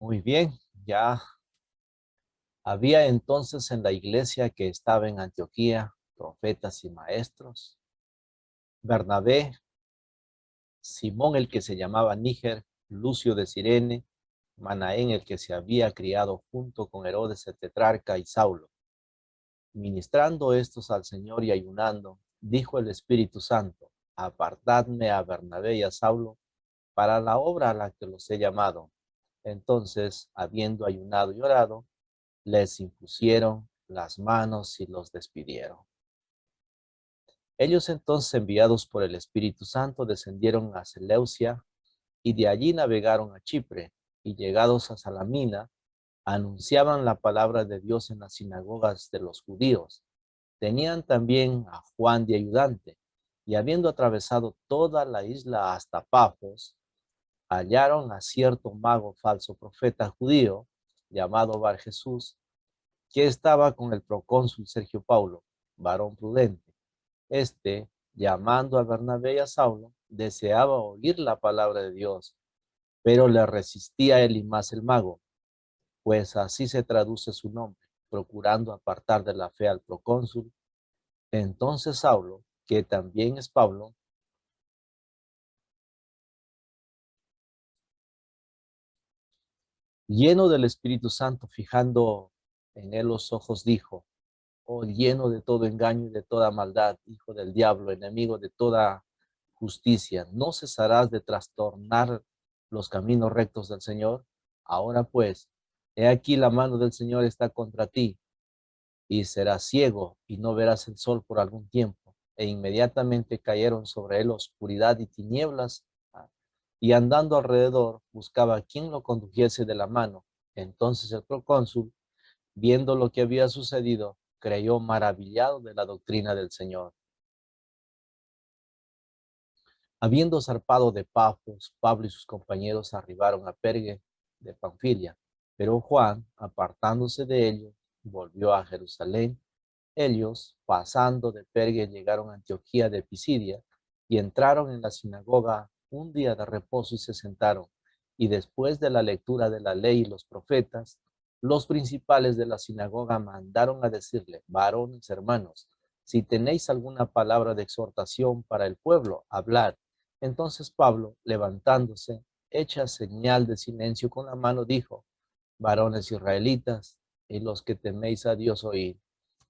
Muy bien, ya había entonces en la iglesia que estaba en Antioquía profetas y maestros, Bernabé, Simón el que se llamaba Níger, Lucio de Cirene, Manaén el que se había criado junto con Herodes el tetrarca y Saulo. Ministrando estos al Señor y ayunando, dijo el Espíritu Santo, apartadme a Bernabé y a Saulo para la obra a la que los he llamado. Entonces, habiendo ayunado y orado, les impusieron las manos y los despidieron. Ellos entonces, enviados por el Espíritu Santo, descendieron a Seleucia y de allí navegaron a Chipre, y llegados a Salamina, anunciaban la palabra de Dios en las sinagogas de los judíos. Tenían también a Juan de ayudante, y habiendo atravesado toda la isla hasta Pafos, hallaron a cierto mago falso profeta judío, llamado Bar Jesús, que estaba con el procónsul Sergio Paulo, varón prudente. Este, llamando a Bernabé y a Saulo, deseaba oír la palabra de Dios, pero le resistía Elimas el mago, pues así se traduce su nombre, procurando apartar de la fe al procónsul. Entonces Saulo, que también es Pablo, lleno del Espíritu Santo, fijando en él los ojos, dijo: oh, lleno de todo engaño y de toda maldad, hijo del diablo, enemigo de toda justicia, ¿no cesarás de trastornar los caminos rectos del Señor? Ahora pues, he aquí la mano del Señor está contra ti, y serás ciego y no verás el sol por algún tiempo. E inmediatamente cayeron sobre él oscuridad y tinieblas, y andando alrededor buscaba a quien lo condujese de la mano. Entonces el procónsul, viendo lo que había sucedido, creyó maravillado de la doctrina del Señor. Habiendo zarpado de Pafos, Pablo y sus compañeros arribaron a Perge de Panfilia, pero Juan, apartándose de ellos, volvió a Jerusalén. Ellos, pasando de Perge, llegaron a Antioquía de Pisidia y entraron en la sinagoga un día de reposo y se sentaron. Y después de la lectura de la ley y los profetas, los principales de la sinagoga mandaron a decirle: varones hermanos, si tenéis alguna palabra de exhortación para el pueblo, hablad. Entonces Pablo, levantándose, hecha señal de silencio con la mano, dijo: varones israelitas, y los que teméis a Dios, oíd.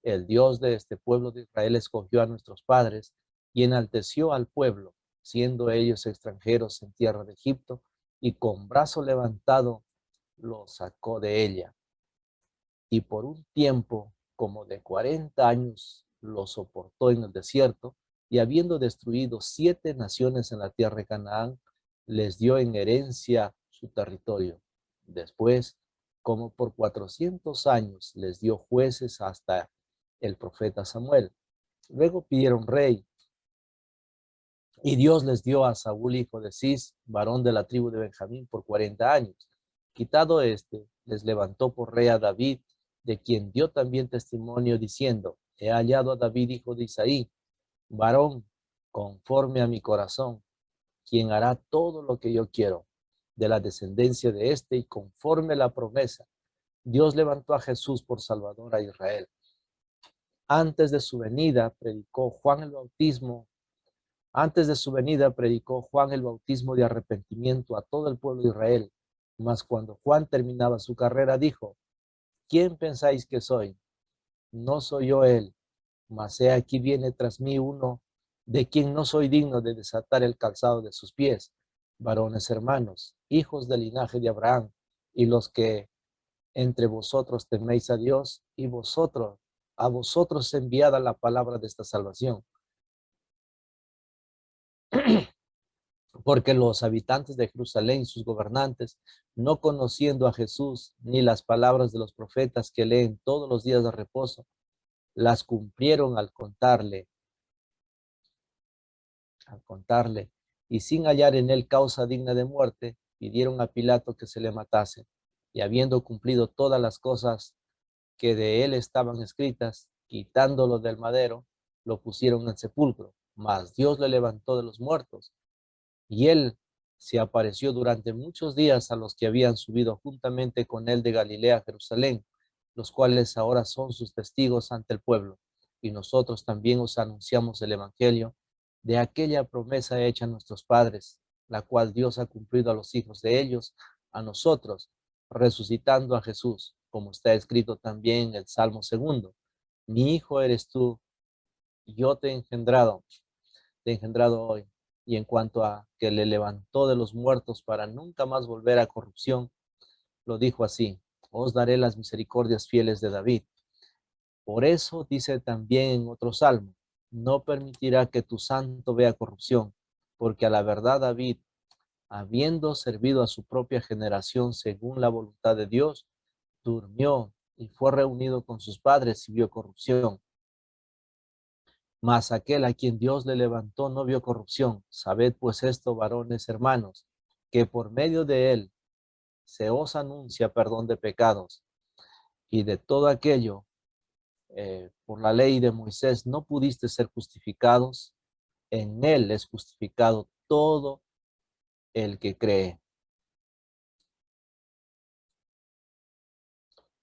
El Dios de este pueblo de Israel escogió a nuestros padres y enalteció al pueblo, siendo ellos extranjeros en tierra de Egipto, y con brazo levantado los sacó de ella. Y por un tiempo como de 40 años los soportó en el desierto, y habiendo destruido 7 naciones en la tierra de Canaán, les dio en herencia su territorio. Después, como por 400 años, les dio jueces hasta el profeta Samuel. Luego pidieron rey, y Dios les dio a Saúl, hijo de Cis, varón de la tribu de Benjamín, por 40 años. Quitado este, les levantó por rey a David, de quien dio también testimonio, diciendo: he hallado a David, hijo de Isaí, varón conforme a mi corazón, quien hará todo lo que yo quiero. De la descendencia de este, y conforme a la promesa, Dios levantó a Jesús por Salvador a Israel. Antes de su venida, predicó Juan el bautismo Antes de su venida predicó Juan el bautismo de arrepentimiento a todo el pueblo de Israel. Mas cuando Juan terminaba su carrera, dijo: ¿quién pensáis que soy? No soy yo él, mas he aquí viene tras mí uno de quien no soy digno de desatar el calzado de sus pies. Varones hermanos, hijos del linaje de Abraham, y los que entre vosotros teméis a Dios, y a vosotros enviada la palabra de esta salvación. Porque los habitantes de Jerusalén y sus gobernantes, no conociendo a Jesús ni las palabras de los profetas que leen todos los días de reposo, las cumplieron al contarle, y sin hallar en él causa digna de muerte, pidieron a Pilato que se le matase. Y habiendo cumplido todas las cosas que de él estaban escritas, quitándolo del madero, lo pusieron en sepulcro. Mas Dios le levantó de los muertos, y él se apareció durante muchos días a los que habían subido juntamente con él de Galilea a Jerusalén, los cuales ahora son sus testigos ante el pueblo. Y nosotros también os anunciamos el evangelio de aquella promesa hecha a nuestros padres, la cual Dios ha cumplido a los hijos de ellos, a nosotros, resucitando a Jesús, como está escrito también en el Salmo 2. Mi hijo eres tú, yo te he engendrado hoy. Y en cuanto a que le levantó de los muertos para nunca más volver a corrupción, lo dijo así: os daré las misericordias fieles de David. Por eso dice también en otro salmo: no permitirá que tu santo vea corrupción, porque a la verdad David, habiendo servido a su propia generación según la voluntad de Dios, durmió y fue reunido con sus padres y vio corrupción. Mas aquel a quien Dios le levantó no vio corrupción. Sabed pues esto, varones hermanos, que por medio de él se os anuncia perdón de pecados, y de todo aquello, por la ley de Moisés, no pudiste ser justificados. En él es justificado todo el que cree.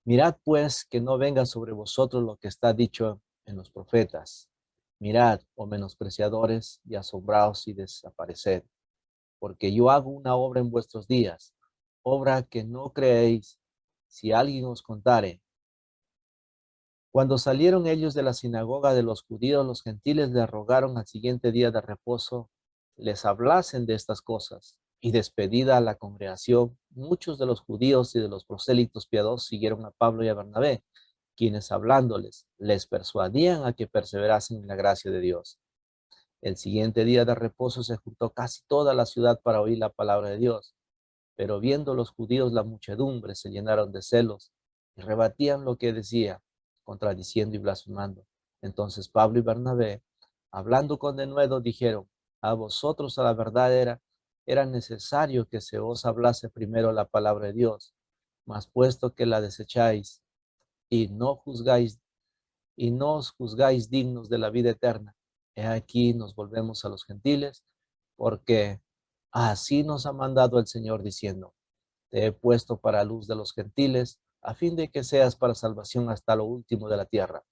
Mirad pues que no venga sobre vosotros lo que está dicho en los profetas. Mirad, oh menospreciadores, y asombraos y desapareced, porque yo hago una obra en vuestros días, obra que no creéis, si alguien os contare. Cuando salieron ellos de la sinagoga de los judíos, los gentiles les rogaron al siguiente día de reposo les hablasen de estas cosas. Y despedida a la congregación, muchos de los judíos y de los prosélitos piadosos siguieron a Pablo y a Bernabé, quienes hablándoles les persuadían a que perseverasen en la gracia de Dios. El siguiente día de reposo se juntó casi toda la ciudad para oír la palabra de Dios. Pero viendo los judíos la muchedumbre, se llenaron de celos y rebatían lo que decía, contradiciendo y blasfemando. Entonces Pablo y Bernabé, hablando con denuedo, dijeron: a vosotros a la verdad era necesario que se os hablase primero la palabra de Dios, mas puesto que la desecháis y no juzgáis y no os juzgáis dignos de la vida eterna, he aquí nos volvemos a los gentiles, porque así nos ha mandado el Señor diciendo: te he puesto para luz de los gentiles, a fin de que seas para salvación hasta lo último de la tierra.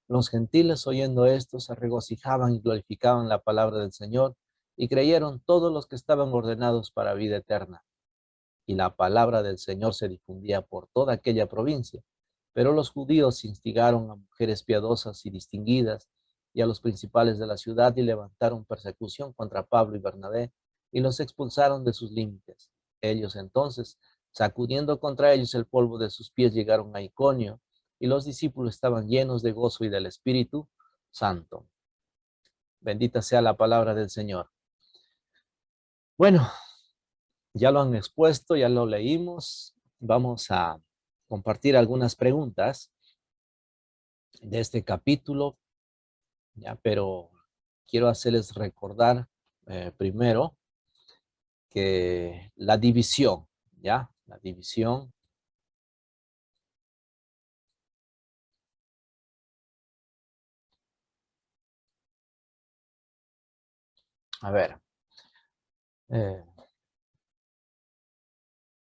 Los gentiles, oyendo esto, se regocijaban y glorificaban la palabra del Señor, y creyeron todos los que estaban ordenados para vida eterna. Y la palabra del Señor se difundía por toda aquella provincia. Pero los judíos instigaron a mujeres piadosas y distinguidas y a los principales de la ciudad, y levantaron persecución contra Pablo y Bernabé, y los expulsaron de sus límites. Ellos entonces, sacudiendo contra ellos el polvo de sus pies, llegaron a Iconio, y los discípulos estaban llenos de gozo y del Espíritu Santo. Bendita sea la palabra del Señor. Bueno, ya lo han expuesto, ya lo leímos. Vamos a compartir algunas preguntas de este capítulo, ya, pero quiero hacerles recordar primero que la división, ya, la división. A ver, eh,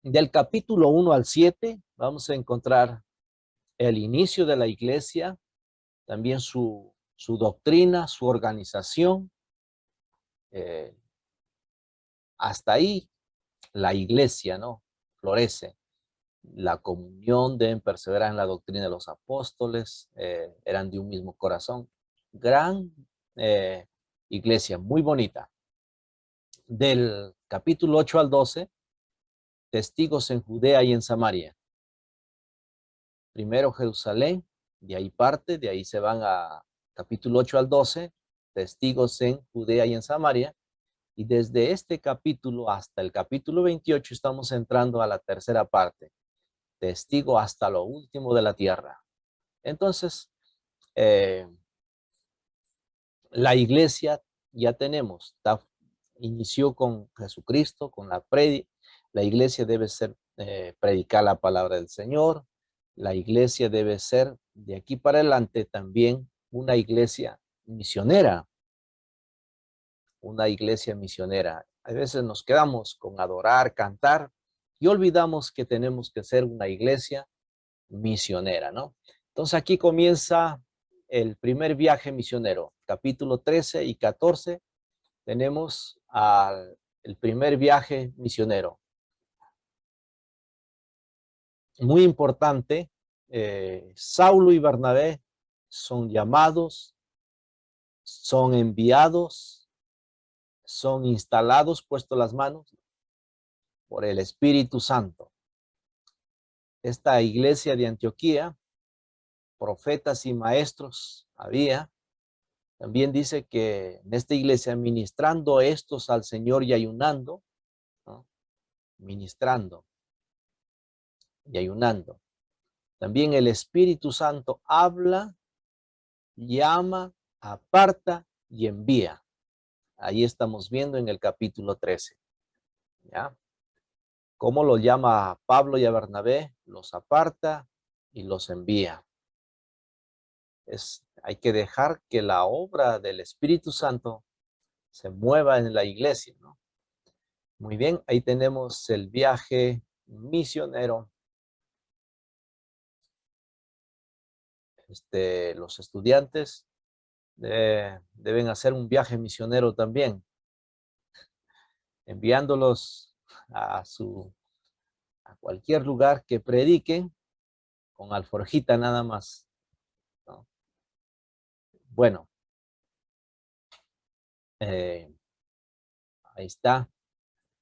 del capítulo 1 al 7 vamos a encontrar el inicio de la iglesia, también su doctrina, su organización. Hasta ahí la iglesia, ¿no? Florece. La comunión, deben perseverar en la doctrina de los apóstoles, eran de un mismo corazón. Gran iglesia, muy bonita. Del capítulo 8 al 12, testigos en Judea y en Samaria. Primero Jerusalén, de ahí parte, de ahí se van a capítulo 8 al 12, testigos en Judea y en Samaria. Y desde este capítulo hasta el capítulo 28 estamos entrando a la tercera parte, testigo hasta lo último de la tierra. Entonces, la iglesia ya tenemos, inició con Jesucristo, con la iglesia debe ser, predicar la palabra del Señor. La iglesia debe ser, de aquí para adelante, también una iglesia misionera. Una iglesia misionera. A veces nos quedamos con adorar, cantar y olvidamos que tenemos que ser una iglesia misionera, ¿no? Entonces aquí comienza el primer viaje misionero, capítulo 13 y 14. Tenemos el primer viaje misionero. Muy importante, Saulo y Bernabé son llamados, son enviados, son instalados, puestos las manos por el Espíritu Santo. Esta iglesia de Antioquía, profetas y maestros había. También dice que en esta iglesia ministrando estos al Señor y ayunando, ¿no? Ministrando y ayunando. También el Espíritu Santo habla, llama, aparta y envía. Ahí estamos viendo en el capítulo 13. ¿Ya? ¿Cómo lo llama a Pablo y a Bernabé? Los aparta y los envía. Hay que dejar que la obra del Espíritu Santo se mueva en la iglesia, ¿no? Muy bien, ahí tenemos el viaje misionero. Los estudiantes deben hacer un viaje misionero también, enviándolos a cualquier lugar que prediquen con alforjita nada más, ¿no? Bueno, ahí está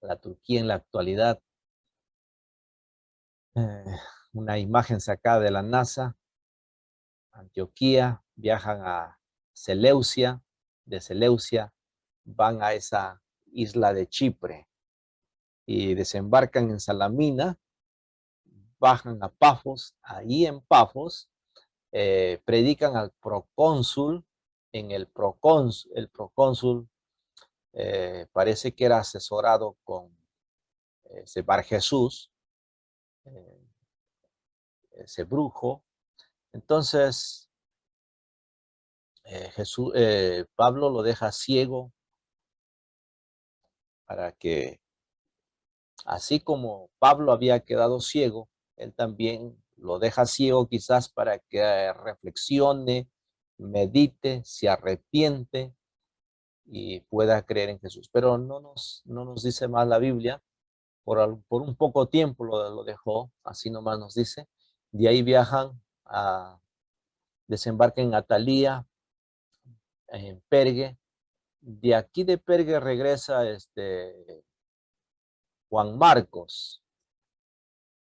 la Turquía en la actualidad. Una imagen sacada de la NASA. Antioquía, viajan a Seleucia, de Seleucia van a esa isla de Chipre y desembarcan en Salamina, bajan a Pafos, ahí en Pafos predican al procónsul, el procónsul parece que era asesorado con ese Bar Jesús, ese brujo. Entonces Pablo lo deja ciego para que, así como Pablo había quedado ciego, él también lo deja ciego quizás para que reflexione, medite, se arrepiente y pueda creer en Jesús. Pero no nos dice más la Biblia. Por un poco tiempo lo dejó, así nomás nos dice. De ahí viajan desembarcan en Atalía, en Pergue. De aquí de Pergue regresa Juan Marcos.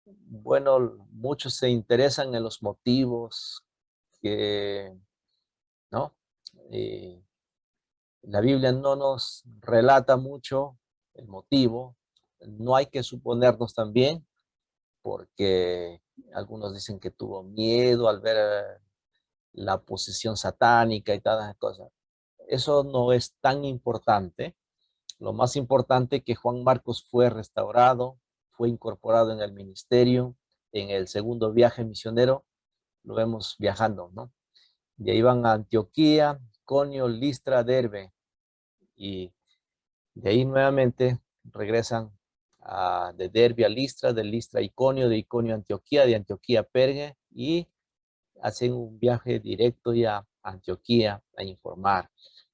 Bueno, muchos se interesan en los motivos ¿no? La Biblia no nos relata mucho el motivo. No hay que suponernos también, porque algunos dicen que tuvo miedo al ver la posesión satánica y todas las cosas. Eso no es tan importante. Lo más importante es que Juan Marcos fue restaurado, fue incorporado en el ministerio, en el segundo viaje misionero, lo vemos viajando, ¿no? De ahí van a Antioquía, Iconio, Listra, Derbe, y de ahí nuevamente regresan de Derbe a Listra, de Listra a Iconio, de Iconio a Antioquía, de Antioquía a Perge, y hacen un viaje directo ya a Antioquía a informar.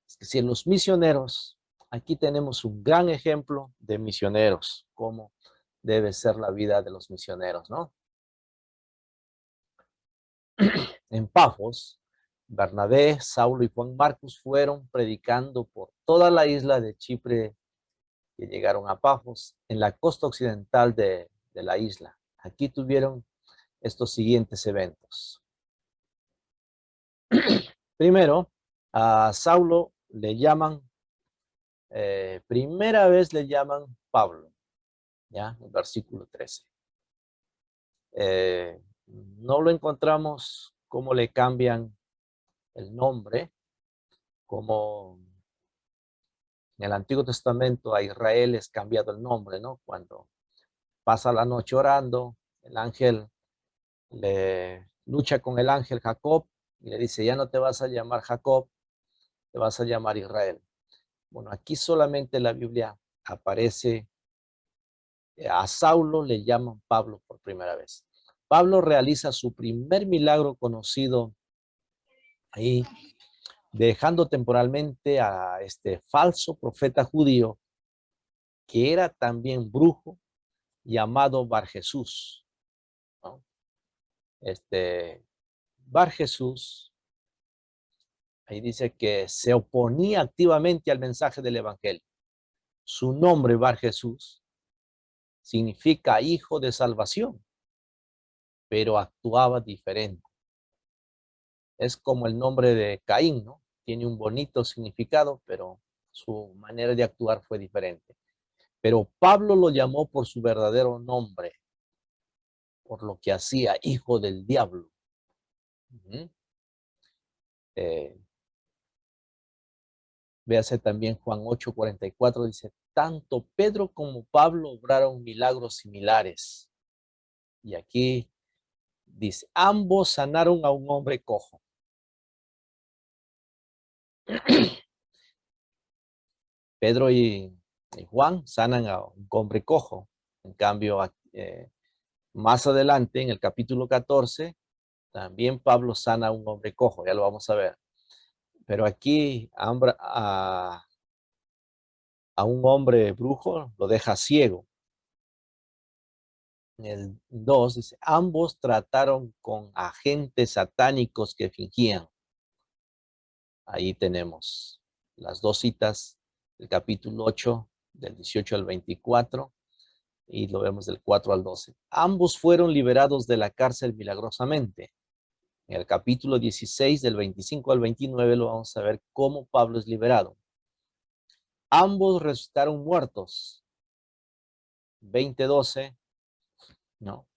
Es decir, los misioneros, aquí tenemos un gran ejemplo de misioneros, cómo debe ser la vida de los misioneros, ¿no? En Pafos, Bernabé, Saulo y Juan Marcos fueron predicando por toda la isla de Chipre que llegaron a Pafos, en la costa occidental de la isla. Aquí tuvieron estos siguientes eventos. Primero, a Saulo le llaman, primera vez le llaman Pablo, ¿ya? El versículo 13. No lo encontramos cómo le cambian el nombre, como en el Antiguo Testamento a Israel es cambiado el nombre, ¿no? Cuando pasa la noche orando, el ángel le lucha con el ángel Jacob y le dice, ya no te vas a llamar Jacob, te vas a llamar Israel. Bueno, aquí solamente la Biblia aparece a Saulo, le llaman Pablo por primera vez. Pablo realiza su primer milagro conocido ahí, dejando temporalmente a este falso profeta judío, que era también brujo, llamado Bar Jesús, ¿no? Bar Jesús, ahí dice que se oponía activamente al mensaje del evangelio. Su nombre, Bar Jesús, significa hijo de salvación, pero actuaba diferente. Es como el nombre de Caín, ¿no? Tiene un bonito significado, pero su manera de actuar fue diferente. Pero Pablo lo llamó por su verdadero nombre, por lo que hacía, hijo del diablo. Véase también Juan 8:44, dice, tanto Pedro como Pablo obraron milagros similares. Y aquí dice, ambos sanaron a un hombre cojo. Pedro y Juan sanan a un hombre cojo. En cambio, más adelante, en el capítulo 14, también Pablo sana a un hombre cojo, ya lo vamos a ver. Pero aquí a un hombre brujo lo deja ciego. En el 2 dice, ambos trataron con agentes satánicos que fingían. Ahí tenemos las dos citas del capítulo 8, del 18 al 24, y lo vemos del 4 al 12. Ambos fueron liberados de la cárcel milagrosamente. En el capítulo 16, del 25 al 29, lo vamos a ver cómo Pablo es liberado. Ambos resucitaron muertos. 20:12, ¿no?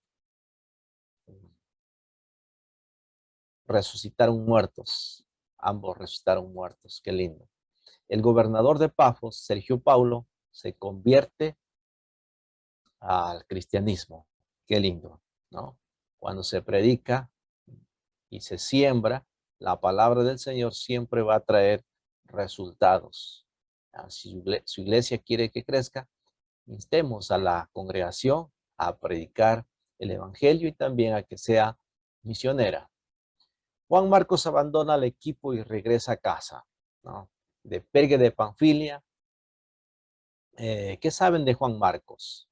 Resucitaron muertos. Ambos resucitaron muertos. Qué lindo. El gobernador de Pafos, Sergio Paulo, se convierte al cristianismo. Qué lindo, ¿no? Cuando se predica y se siembra, la palabra del Señor siempre va a traer resultados. Si su iglesia quiere que crezca, instemos a la congregación a predicar el evangelio y también a que sea misionera. Juan Marcos abandona el equipo y regresa a casa, ¿no? De Pergue de Panfilia. ¿Qué saben de Juan Marcos?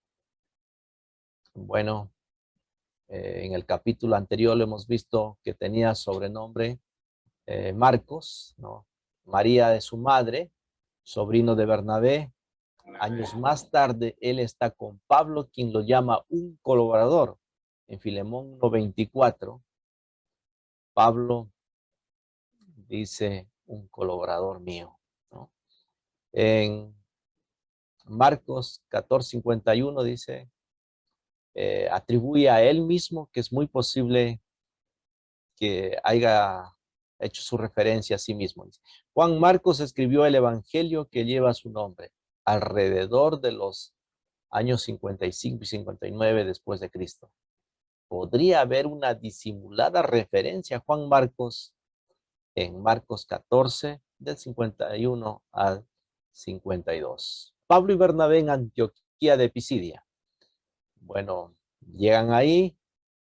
Bueno, en el capítulo anterior lo hemos visto que tenía sobrenombre Marcos, ¿no? María de su madre, sobrino de Bernabé. Años más tarde, él está con Pablo, quien lo llama un colaborador. En Filemón 1:24, Pablo dice un colaborador mío, ¿no? En Marcos 14:51 dice, atribuye a él mismo que es muy posible que haya hecho su referencia a sí mismo. Juan Marcos escribió el evangelio que lleva su nombre alrededor de los años 55 y 59 después de Cristo. Podría haber una disimulada referencia a Juan Marcos en Marcos 14, del 51 al 52. Pablo y Bernabé en Antioquía de Pisidia. Bueno, llegan ahí,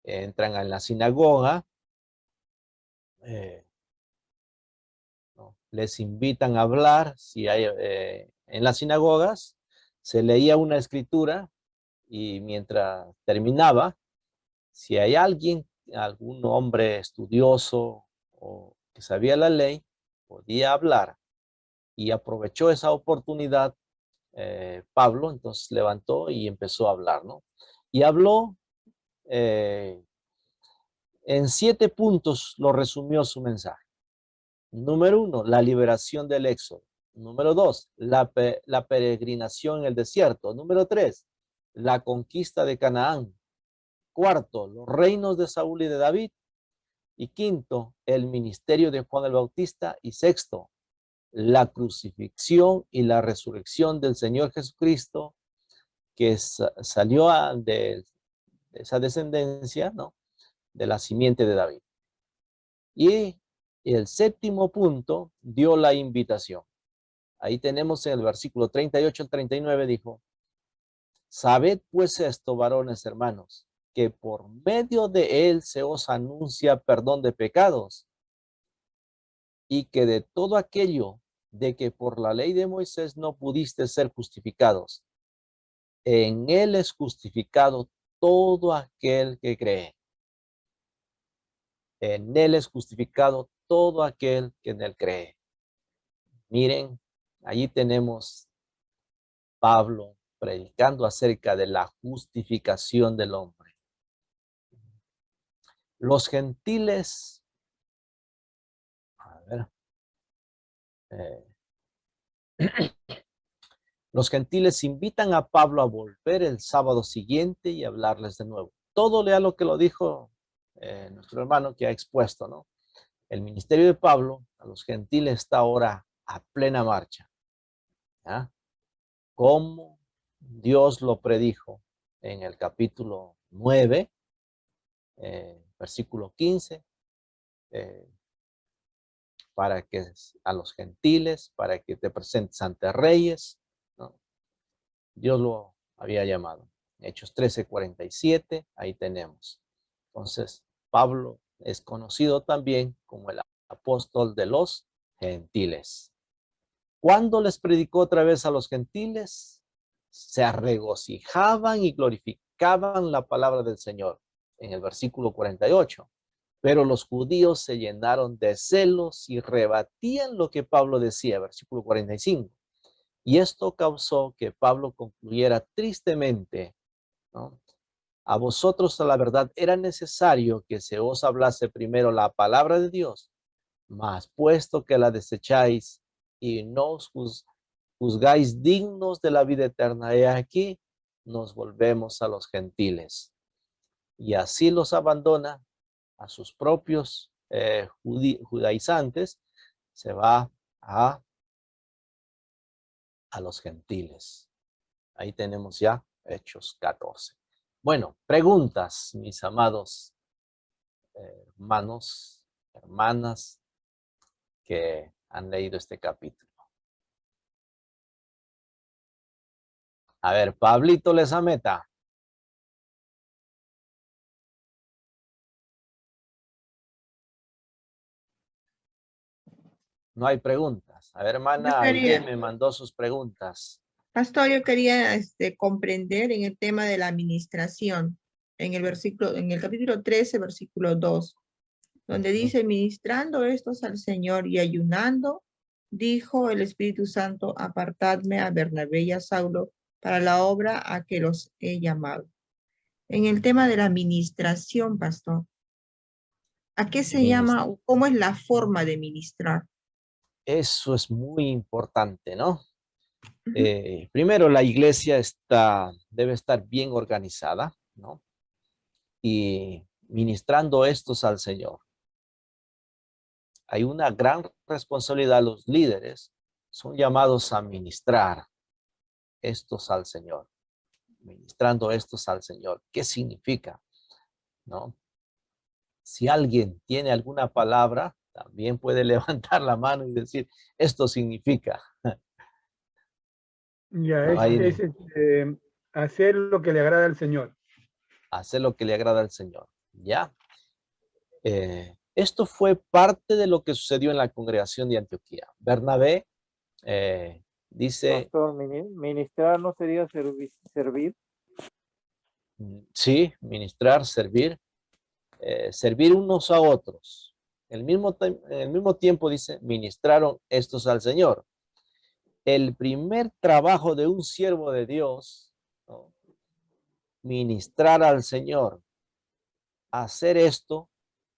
entran en la sinagoga, ¿no? Les invitan a hablar, si hay, en las sinagogas se leía una escritura y mientras terminaba, si hay alguien, algún hombre estudioso o que sabía la ley, podía hablar y aprovechó esa oportunidad Pablo, entonces levantó y empezó a hablar, ¿no? Y habló en 7 puntos, lo resumió su mensaje. Número 1, la liberación del éxodo. Número 2, la peregrinación en el desierto. Número 3, la conquista de Canaán. Cuarto, los reinos de Saúl y de David. Y quinto, el ministerio de Juan el Bautista. Y sexto, la crucifixión y la resurrección del Señor Jesucristo, que salió de esa descendencia, ¿no? De la simiente de David. Y el séptimo punto dio la invitación. Ahí tenemos en el versículo 38 al 39, dijo, sabed pues esto, varones hermanos, que por medio de él se os anuncia perdón de pecados, y que de todo aquello de que por la ley de Moisés no pudiste ser justificados, en él es justificado todo aquel que cree. En él es justificado todo aquel que en él cree. Miren, allí tenemos Pablo predicando acerca de la justificación del hombre. Los gentiles, a ver, los gentiles invitan a Pablo a volver el sábado siguiente y hablarles de nuevo. Todo lea lo que lo dijo nuestro hermano que ha expuesto, ¿no? El ministerio de Pablo a los gentiles está ahora a plena marcha. ¿Ya? Como Dios lo predijo en el capítulo 9, versículo 15, para que a los gentiles, para que te presentes ante reyes, ¿no? Dios lo había llamado. Hechos 13:47, ahí tenemos. Entonces, Pablo es conocido también como el apóstol de los gentiles. ¿Cuándo les predicó otra vez a los gentiles? Se regocijaban y glorificaban la palabra del Señor, en el versículo 48. Pero los judíos se llenaron de celos y rebatían lo que Pablo decía, versículo 45. Y esto causó que Pablo concluyera tristemente, ¿no? A vosotros, a la verdad, era necesario que se os hablase primero la palabra de Dios, mas puesto que la desecháis y no os juzgáis dignos de la vida eterna, he aquí, nos volvemos a los gentiles. Y así los abandona a sus propios judaizantes, se va a los gentiles. Ahí tenemos ya Hechos 14. Bueno, preguntas, mis amados hermanos, hermanas que han leído este capítulo. A ver, Pablito Lezameta. No hay preguntas. A ver, hermana, Aide me mandó sus preguntas. Pastor, yo quería comprender en el tema de la administración, en el capítulo 13, versículo 2, donde dice, ministrando estos al Señor y ayunando, dijo el Espíritu Santo, apartadme a Bernabé y a Saulo para la obra a que los he llamado. En el tema de la administración, pastor, ¿a qué se llama o cómo es la forma de ministrar? Eso es muy importante, ¿no? Primero, la iglesia debe estar bien organizada, ¿no? Y ministrando estos al Señor. Hay una gran responsabilidad. Los líderes son llamados a ministrar estos al Señor. Ministrando estos al Señor. ¿Qué significa? ¿No? Si alguien tiene alguna palabra, también puede levantar la mano y decir, esto significa. Ya, No, hacer lo que le agrada al Señor. Hacer lo que le agrada al Señor. ¿Ya? Esto fue parte de lo que sucedió en la congregación de Antioquía. Bernabé dice... Pastor, ministrar no sería servir. Sí, ministrar, servir. Servir unos a otros. En el mismo tiempo dice, ministraron estos al Señor. El primer trabajo de un siervo de Dios, ¿no? Ministrar al Señor. Hacer esto,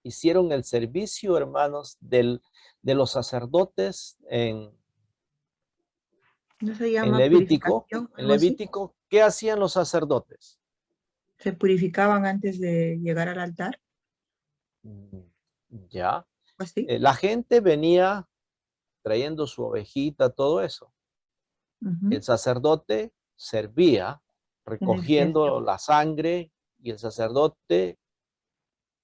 hicieron el servicio, hermanos, de los sacerdotes en ¿No se llama Levítico. purificación, En algo así? Levítico, ¿qué hacían los sacerdotes? ¿Se purificaban antes de llegar al altar? Ya. ¿Así? La gente venía trayendo su ovejita, todo eso. El sacerdote servía recogiendo la sangre y el sacerdote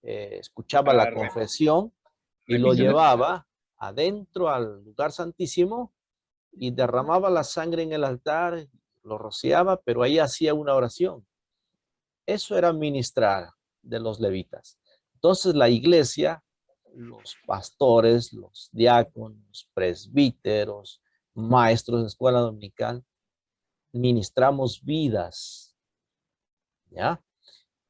escuchaba la confesión y lo llevaba adentro al lugar santísimo y derramaba la sangre en el altar, lo rociaba, pero ahí hacía una oración. Eso era ministrar de los levitas. Entonces la iglesia, los pastores, los diáconos, presbíteros, maestros de escuela dominical, ministramos vidas, ¿ya?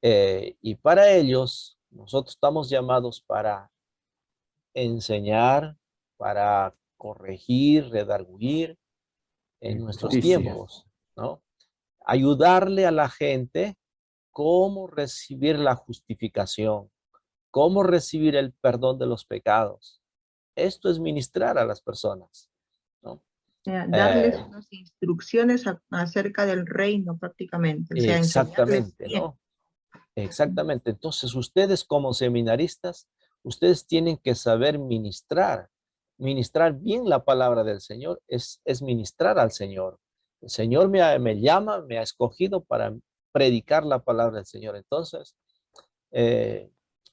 Y para ellos, nosotros estamos llamados para enseñar, para corregir, redarguir en nuestros Justicia. tiempos, ¿no? Ayudarle a la gente cómo recibir la justificación, cómo recibir el perdón de los pecados. Esto es ministrar a las personas, ¿no? Darles unas instrucciones acerca del reino prácticamente. O sea, enseñarles Exactamente, bien. ¿no? Exactamente. Entonces, ustedes como seminaristas, ustedes tienen que saber ministrar. Ministrar bien la palabra del Señor es ministrar al Señor. El Señor me llama, me ha escogido para predicar la palabra del Señor. Entonces,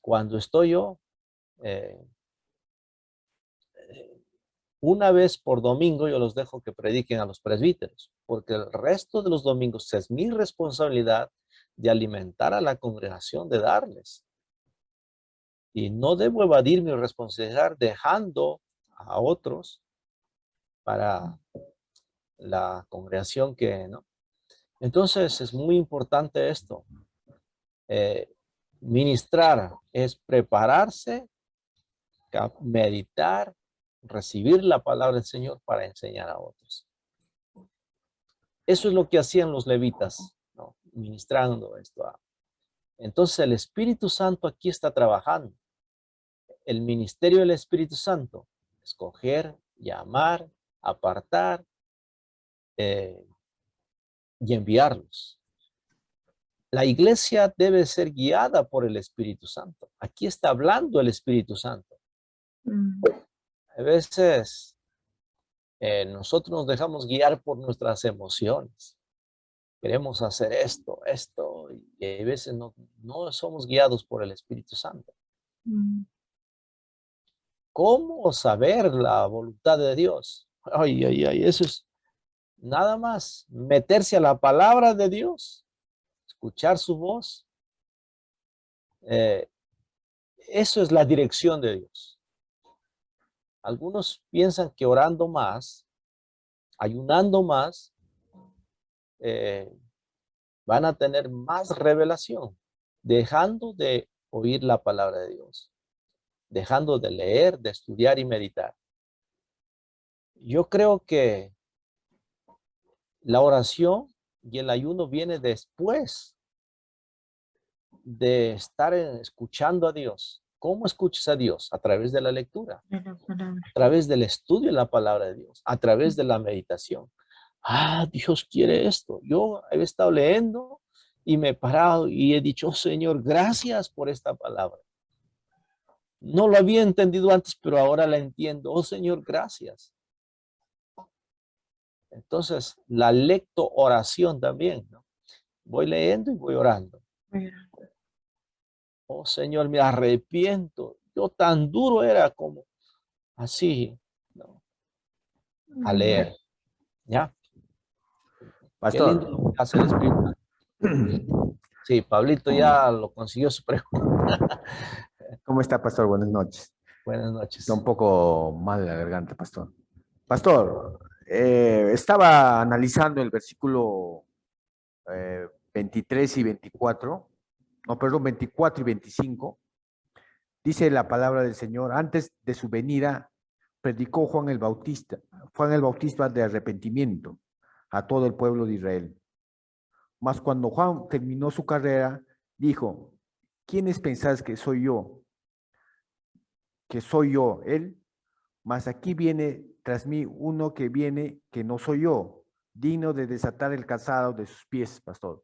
cuando estoy yo, una vez por domingo, yo los dejo que prediquen a los presbíteros, porque el resto de los domingos es mi responsabilidad de alimentar a la congregación, de darles. Y no debo evadir mi responsabilidad dejando a otros para la congregación que no. Entonces es muy importante esto. Ministrar es prepararse, meditar, recibir la palabra del Señor para enseñar a otros. Eso es lo que hacían los levitas, ¿no? Ministrando esto. Entonces el Espíritu Santo aquí está trabajando. El ministerio del Espíritu Santo, escoger, llamar, apartar y enviarlos. La iglesia debe ser guiada por el Espíritu Santo. Aquí está hablando el Espíritu Santo. A veces nosotros nos dejamos guiar por nuestras emociones. Queremos hacer esto, y a veces no somos guiados por el Espíritu Santo. ¿Cómo saber la voluntad de Dios? Ay, eso es nada más meterse a la palabra de Dios, escuchar su voz. Eso es la dirección de Dios. Algunos piensan que orando más, ayunando más, van a tener más revelación, dejando de oír la palabra de Dios, dejando de leer, de estudiar y meditar. Yo creo que la oración y el ayuno viene después de estar escuchando a Dios. ¿Cómo escuchas a Dios? A través de la lectura, a través del estudio de la palabra de Dios, a través de la meditación. Ah, Dios quiere esto. Yo he estado leyendo y me he parado y he dicho, oh, Señor, gracias por esta palabra. No lo había entendido antes, pero ahora la entiendo. Oh, Señor, gracias. Entonces, la lecto oración también, ¿no? Voy leyendo y voy orando. Oh, Señor, me arrepiento. Yo tan duro era como así, ¿no? A leer. ¿Ya? Qué lindo lo Pastor. que hace el Espíritu. Sí, Pablito ya lo consiguió su pregunta. ¿Cómo está, pastor? Buenas noches. Buenas noches. Está un poco mal la garganta, pastor. Pastor, estaba analizando el versículo 23 y 24, no, perdón, 24 y 25. Dice la palabra del Señor, antes de su venida, predicó Juan el Bautista de arrepentimiento a todo el pueblo de Israel. Mas cuando Juan terminó su carrera, dijo, ¿quiénes pensáis que soy yo? Que soy yo, él. Mas aquí viene tras mí uno que viene que no soy yo, digno de desatar el calzado de sus pies, pastor.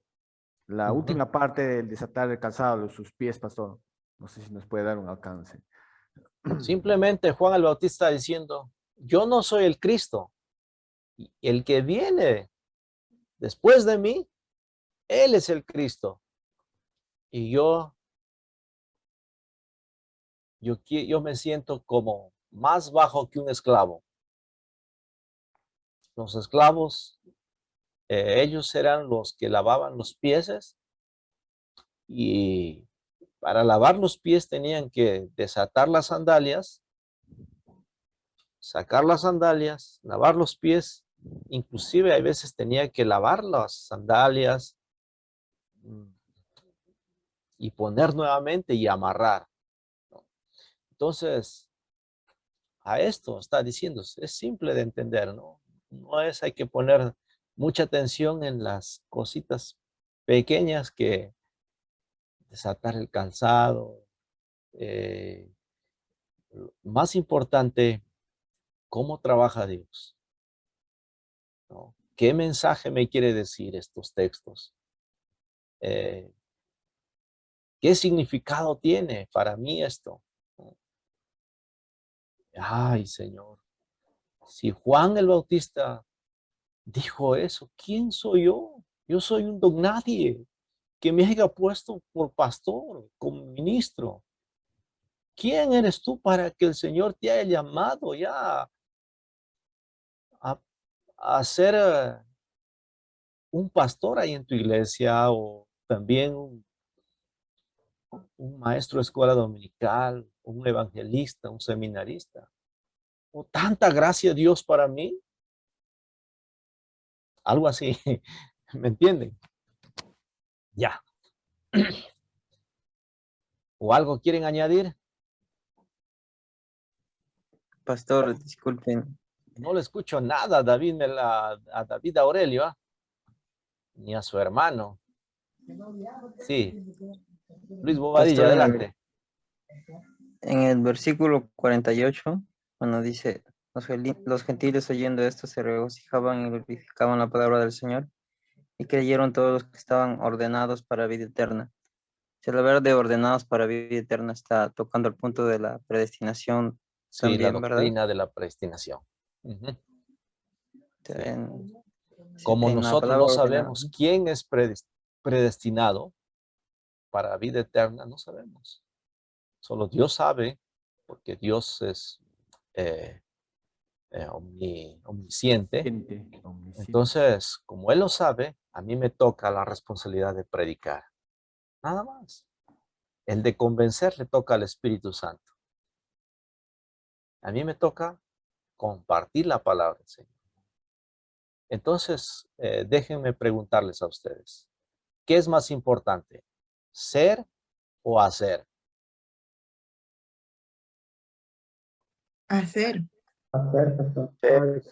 La última parte del desatar el calzado de sus pies, pastor. No sé si nos puede dar un alcance. Simplemente Juan el Bautista diciendo, yo no soy el Cristo. El que viene después de mí, él es el Cristo. Y yo me siento como más bajo que un esclavo. los esclavos, ellos eran los que lavaban los pies y para lavar los pies tenían que desatar las sandalias, sacar las sandalias, lavar los pies, inclusive a veces tenía que lavar las sandalias y poner nuevamente y amarrar, ¿no? Entonces, a esto está diciendo, es simple de entender, ¿no? No es, hay que poner mucha atención en las cositas pequeñas que desatar el calzado. Más importante, ¿cómo trabaja Dios? ¿No? ¿Qué mensaje me quiere decir estos textos? ¿Qué significado tiene para mí esto? Ay, Señor, si Juan el Bautista dijo eso, ¿quién soy yo? Yo soy un don nadie que me haya puesto por pastor, como ministro. ¿Quién eres tú para que el Señor te haya llamado ya a ser un pastor ahí en tu iglesia o también un maestro de escuela dominical, un evangelista, un seminarista? ¿O tanta gracia de Dios para mí? Algo así, ¿me entienden? Ya. ¿O algo quieren añadir? Pastor, disculpen. No le escucho nada a David, a David Aurelio, ¿ah? Ni a su hermano. Sí, Luis Bobadilla, Pastor, adelante. en el versículo 48, cuando dice, los gentiles oyendo esto se regocijaban y glorificaban la palabra del Señor y creyeron todos los que estaban ordenados para vida eterna. Si el hablar de ordenados para vida eterna está tocando el punto de la predestinación Sí, la también, ¿verdad? doctrina de la predestinación. Ujú. Sí. Como En la nosotros palabra no ordenado. sabemos quién es predestinado para vida eterna, no sabemos. Solo Dios sabe, porque Dios es omnisciente. Omnisciente. Entonces, como Él lo sabe, a mí me toca la responsabilidad de predicar. Nada más. El de convencer le toca al Espíritu Santo. A mí me toca compartir la palabra del Señor. Entonces, déjenme preguntarles a ustedes, ¿qué es más importante? ¿Ser o hacer? Hacer. Hacer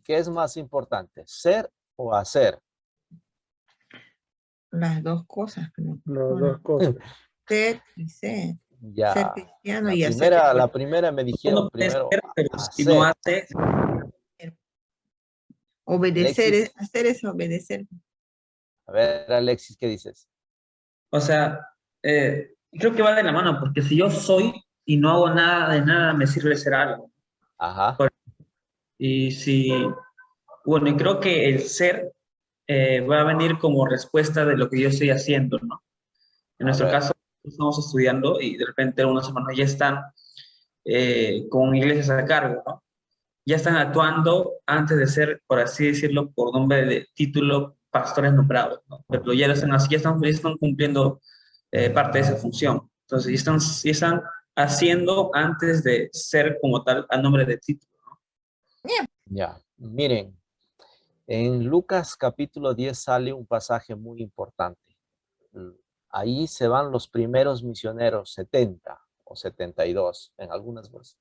¿Qué es más importante? ¿Ser o hacer? Las dos cosas, creo. las Bueno, dos cosas. ser y ser. Ser Ya, cristiano y hacer. la primera me dijeron primero pero si no hacer. hace, Obedecer, Alexis. hacer es obedecer. A ver, Alexis, ¿qué dices? o sea, creo que va de la mano, porque si yo soy y no hago nada de nada, me sirve ser algo. Ajá. Y si, bueno, y creo que el ser va a venir como respuesta de lo que yo estoy haciendo, ¿no? En A nuestro ver. caso, estamos estudiando y de repente algunos hermanos ya están con iglesias a cargo, ¿no? Ya están actuando antes de ser, por así decirlo, por nombre de título, pastores nombrados, ¿no? Pero ya lo están así, ya están cumpliendo parte de esa función. Entonces, ya están haciendo antes de ser como tal a nombre de título. Ya, miren, en Lucas capítulo 10 sale un pasaje muy importante. Ahí se van los primeros misioneros, 70 o 72 en algunas versiones.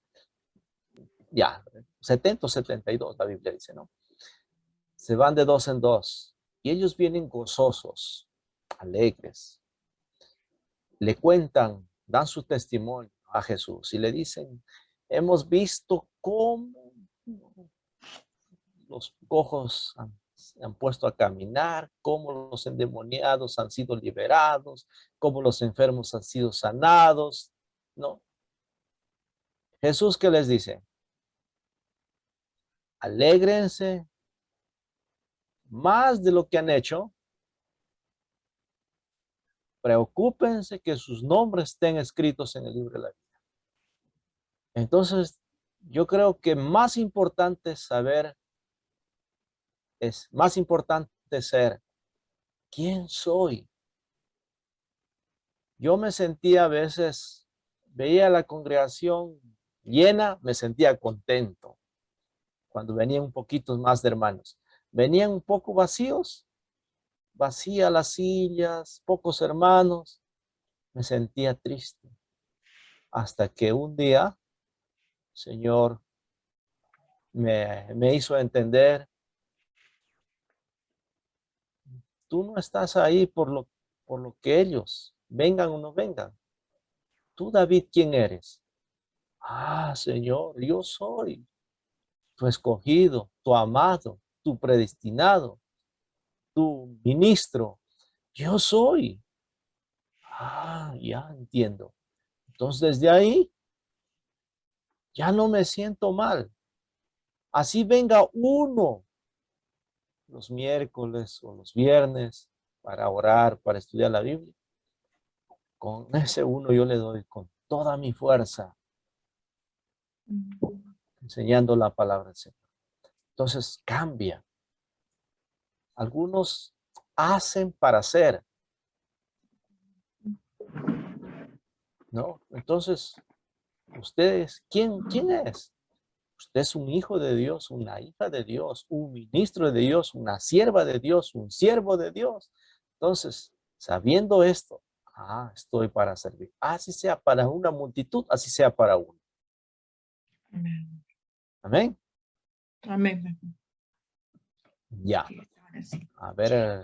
Ya, 70 o 72 la Biblia dice, ¿no? Se van de dos en dos y ellos vienen gozosos, alegres. Le cuentan, dan su testimonio a Jesús y le dicen, hemos visto cómo los cojos se han puesto a caminar, cómo los endemoniados han sido liberados, cómo los enfermos han sido sanados, ¿no? Jesús, ¿qué les dice? Alégrense más de lo que han hecho, preocúpense que sus nombres estén escritos en el libro de la vida. Entonces, yo creo que más importante más importante ser quién soy. Yo me sentía a veces, veía la congregación llena, me sentía contento. Cuando venían un poquito más de hermanos. Venían un poco vacías las sillas, pocos hermanos, me sentía triste. Hasta que un día, el Señor me hizo entender, tú no estás ahí por lo que ellos, vengan o no vengan. Tú, David, ¿quién eres? Ah, Señor, yo soy tu escogido, tu amado, tu predestinado, tu ministro. Yo soy. Ah, ya entiendo. Entonces, desde ahí, ya no me siento mal. Así venga uno los miércoles o los viernes para orar, para estudiar la Biblia. Con ese uno yo le doy con toda mi fuerza, enseñando la palabra del Señor. Entonces, cambia. Algunos hacen para hacer, ¿no? Entonces, ustedes, ¿quién es? Usted es un hijo de Dios, una hija de Dios, un ministro de Dios, una sierva de Dios, un siervo de Dios. Entonces, sabiendo esto, estoy para servir. Así sea para una multitud, así sea para uno. Amén. Amén. Amén. Ya. Ahora sí. A ver,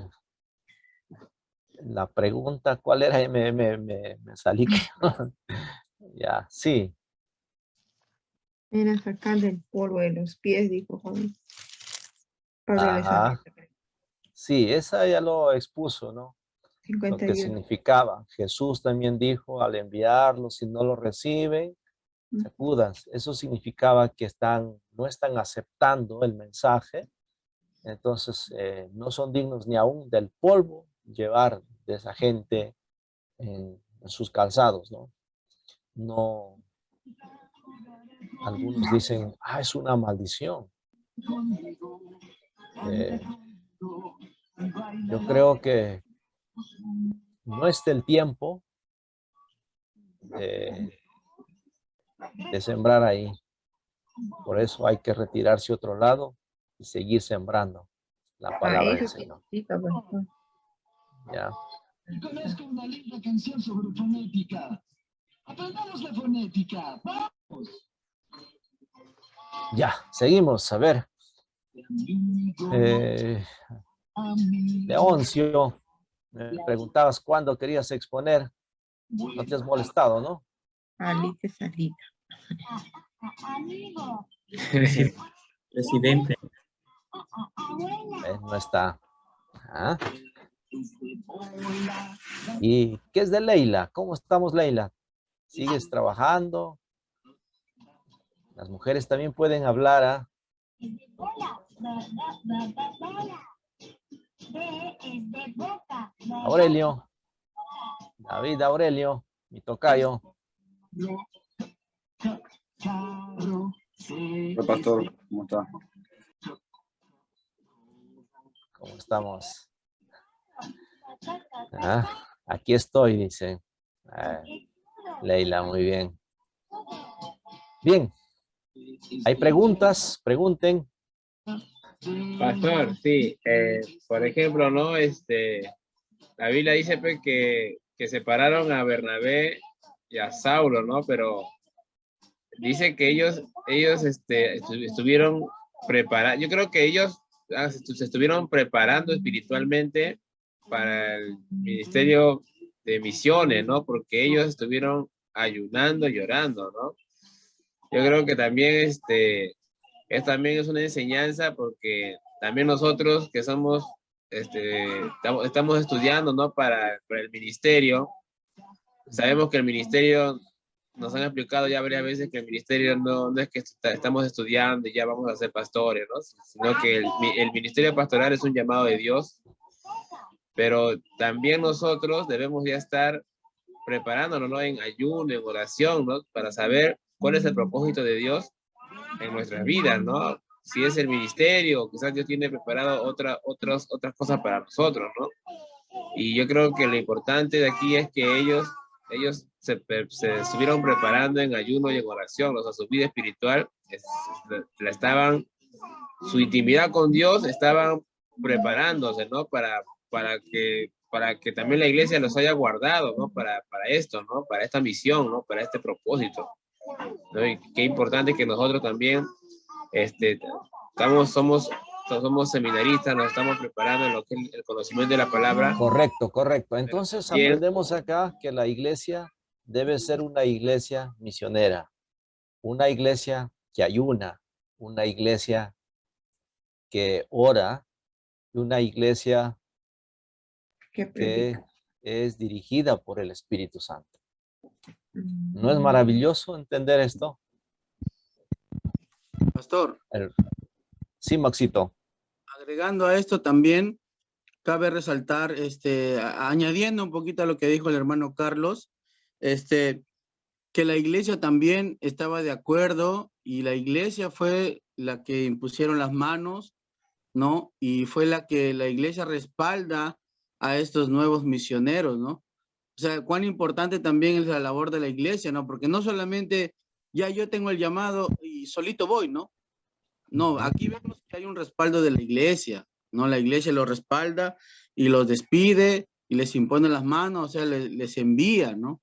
la pregunta, ¿cuál era? Me salí. Ya, sí. Era sacando el polvo de los pies, dijo Juan. Pablo les Ajá. Sí, esa ya lo expuso, ¿no? Lo que 51. significaba. Jesús también dijo, al enviarlo, si no lo reciben, sacudan. Eso significaba que no están aceptando el mensaje. Entonces, no son dignos ni aún del polvo llevar de esa gente en sus calzados, ¿no? No, algunos dicen, es una maldición. Yo creo que no es el tiempo de sembrar ahí. Por eso hay que retirarse a otro lado y seguir sembrando la palabra del Eso Señor. significa, pues. ¿Ya? Conozco una linda canción sobre fonética. Aprendamos la fonética. ¡Vamos! Ya, seguimos. A ver. Leoncio, me preguntabas cuándo querías exponer. No te has molestado, ¿no? Salite. Presidente. No está. ¿Y qué es de Leila? ¿Cómo estamos, Leila? ¿Sigues trabajando? Las mujeres también pueden hablar, Aurelio. David Aurelio, mi tocayo. Hola, pastor, ¿cómo está? ¿Cómo estamos? Aquí estoy, dice. Leila, muy bien. Bien. ¿Hay preguntas? Pregunten. Pastor, sí. Por ejemplo, ¿no? La Biblia dice pues, que separaron a Bernabé y a Saulo, ¿no? Pero dice que ellos estuvieron preparados. Yo creo que ellos se estuvieron preparando espiritualmente para el ministerio de misiones, ¿no? Porque ellos estuvieron ayunando y orando, ¿no? Yo creo que también también es una enseñanza porque también nosotros que somos, estamos estudiando, ¿no? Para el ministerio. Sabemos que el ministerio, nos han explicado ya varias veces que el ministerio no es que estamos estudiando y ya vamos a ser pastores, ¿no? Sino que el ministerio pastoral es un llamado de Dios, pero también nosotros debemos ya estar preparándonos, ¿no? En ayuno, en oración, ¿no? Para saber cuál es el propósito de Dios en nuestras vidas, ¿no? Si es el ministerio, quizás Dios tiene preparado otras cosas para nosotros, ¿no? Y yo creo que lo importante de aquí es que ellos se estuvieron preparando en ayuno y en oración, o sea, su vida espiritual, la estaban, su intimidad con Dios, estaban preparándose, ¿no? Para que también la iglesia los haya guardado, ¿no? Para esto, ¿no? Para esta misión, ¿no? Para este propósito, ¿no? Y qué importante que nosotros también, somos seminaristas, nos estamos preparando en lo que es el conocimiento de la palabra. Correcto, correcto. Entonces Bien. aprendemos acá que la iglesia debe ser una iglesia misionera, una iglesia que ayuna, una iglesia que ora, una iglesia que es dirigida por el Espíritu Santo. ¿No es maravilloso entender esto? Pastor, Sí, Maxito. agregando a esto también, cabe resaltar, añadiendo un poquito a lo que dijo el hermano Carlos, que la iglesia también estaba de acuerdo y la iglesia fue la que impusieron las manos, ¿no? Y fue la que la iglesia respalda a estos nuevos misioneros, ¿no? O sea, cuán importante también es la labor de la iglesia, ¿no? Porque no solamente ya yo tengo el llamado y solito voy, ¿no? No, aquí vemos que hay un respaldo de la iglesia, ¿no? La iglesia los respalda y los despide y les impone las manos, o sea, les envía, ¿no?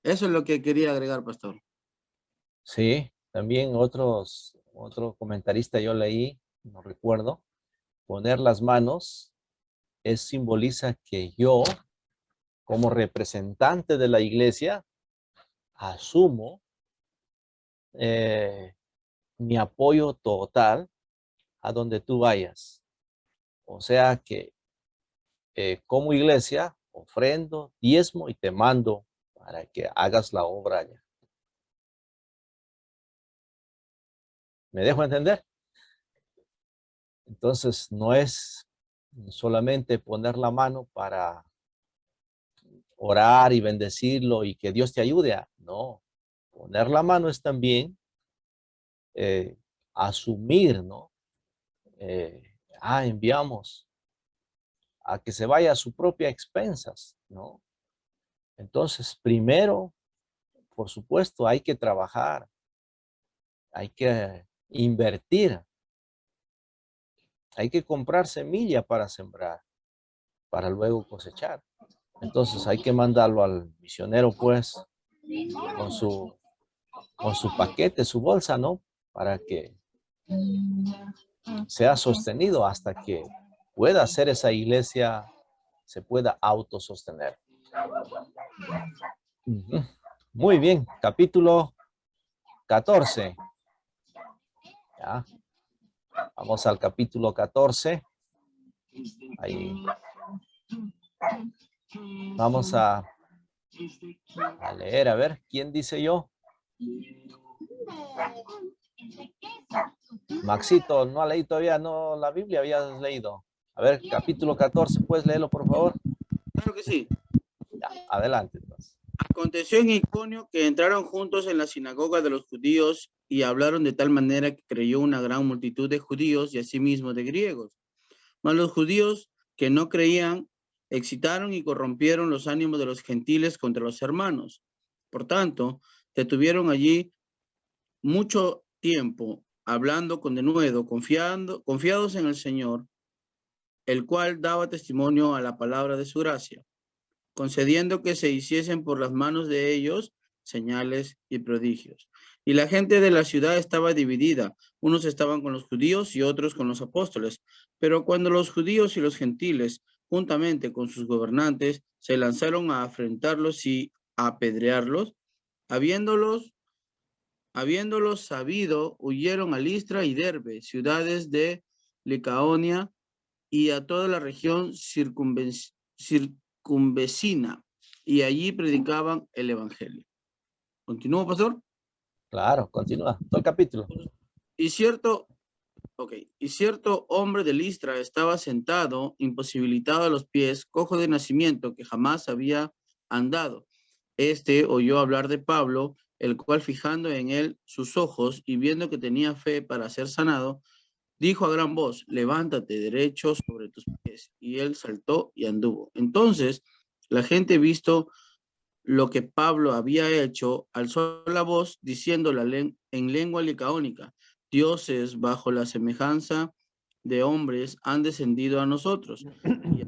Eso es lo que quería agregar, pastor. Sí, también otro comentarista yo leí, no recuerdo, poner las manos simboliza que yo, como representante de la iglesia, asumo mi apoyo total a donde tú vayas. O sea que como iglesia ofrendo, diezmo y te mando para que hagas la obra allá. ¿Me dejo entender? Entonces no es solamente poner la mano para orar y bendecirlo y que Dios te ayude. No, poner la mano es también asumir, ¿no? Enviamos a que se vaya a su propia expensas, ¿no? Entonces, primero, por supuesto, hay que trabajar, hay que invertir, hay que comprar semilla para sembrar, para luego cosechar. Entonces hay que mandarlo al misionero, pues, con su paquete, su bolsa, ¿no? Para que sea sostenido hasta que pueda hacer esa iglesia, se pueda autosostener. Muy bien, capítulo 14. ¿Ya? Vamos al capítulo 14. Ahí. Vamos a leer, a ver, ¿quién dice yo? Maxito, no ha leído todavía, no, la Biblia habías leído. A ver, capítulo 14, ¿puedes leerlo, por favor? Claro que sí. Ya, adelante, entonces. Aconteció en Iconio que entraron juntos en la sinagoga de los judíos y hablaron de tal manera que creyó una gran multitud de judíos y asimismo de griegos. Mas los judíos que no creían excitaron y corrompieron los ánimos de los gentiles contra los hermanos. Por tanto, detuvieron allí mucho tiempo, hablando con denuedo, confiados en el Señor, el cual daba testimonio a la palabra de su gracia, concediendo que se hiciesen por las manos de ellos señales y prodigios. Y la gente de la ciudad estaba dividida, unos estaban con los judíos y otros con los apóstoles. Pero cuando los judíos y los gentiles, juntamente con sus gobernantes, se lanzaron a afrentarlos y a apedrearlos, habiéndolos sabido, huyeron a Listra y Derbe, ciudades de Licaonia, y a toda la región circunvecina, y allí predicaban el evangelio. ¿Continúo, pastor? Claro, continúa, todo el capítulo. Y cierto hombre de Listra estaba sentado, imposibilitado a los pies, cojo de nacimiento, que jamás había andado. Este oyó hablar de Pablo el cual fijando en él sus ojos y viendo que tenía fe para ser sanado, dijo a gran voz, levántate derecho sobre tus pies. Y él saltó y anduvo. Entonces la gente, visto lo que Pablo había hecho, alzó la voz diciendo en lengua licaónica, dioses bajo la semejanza de hombres han descendido a nosotros. Y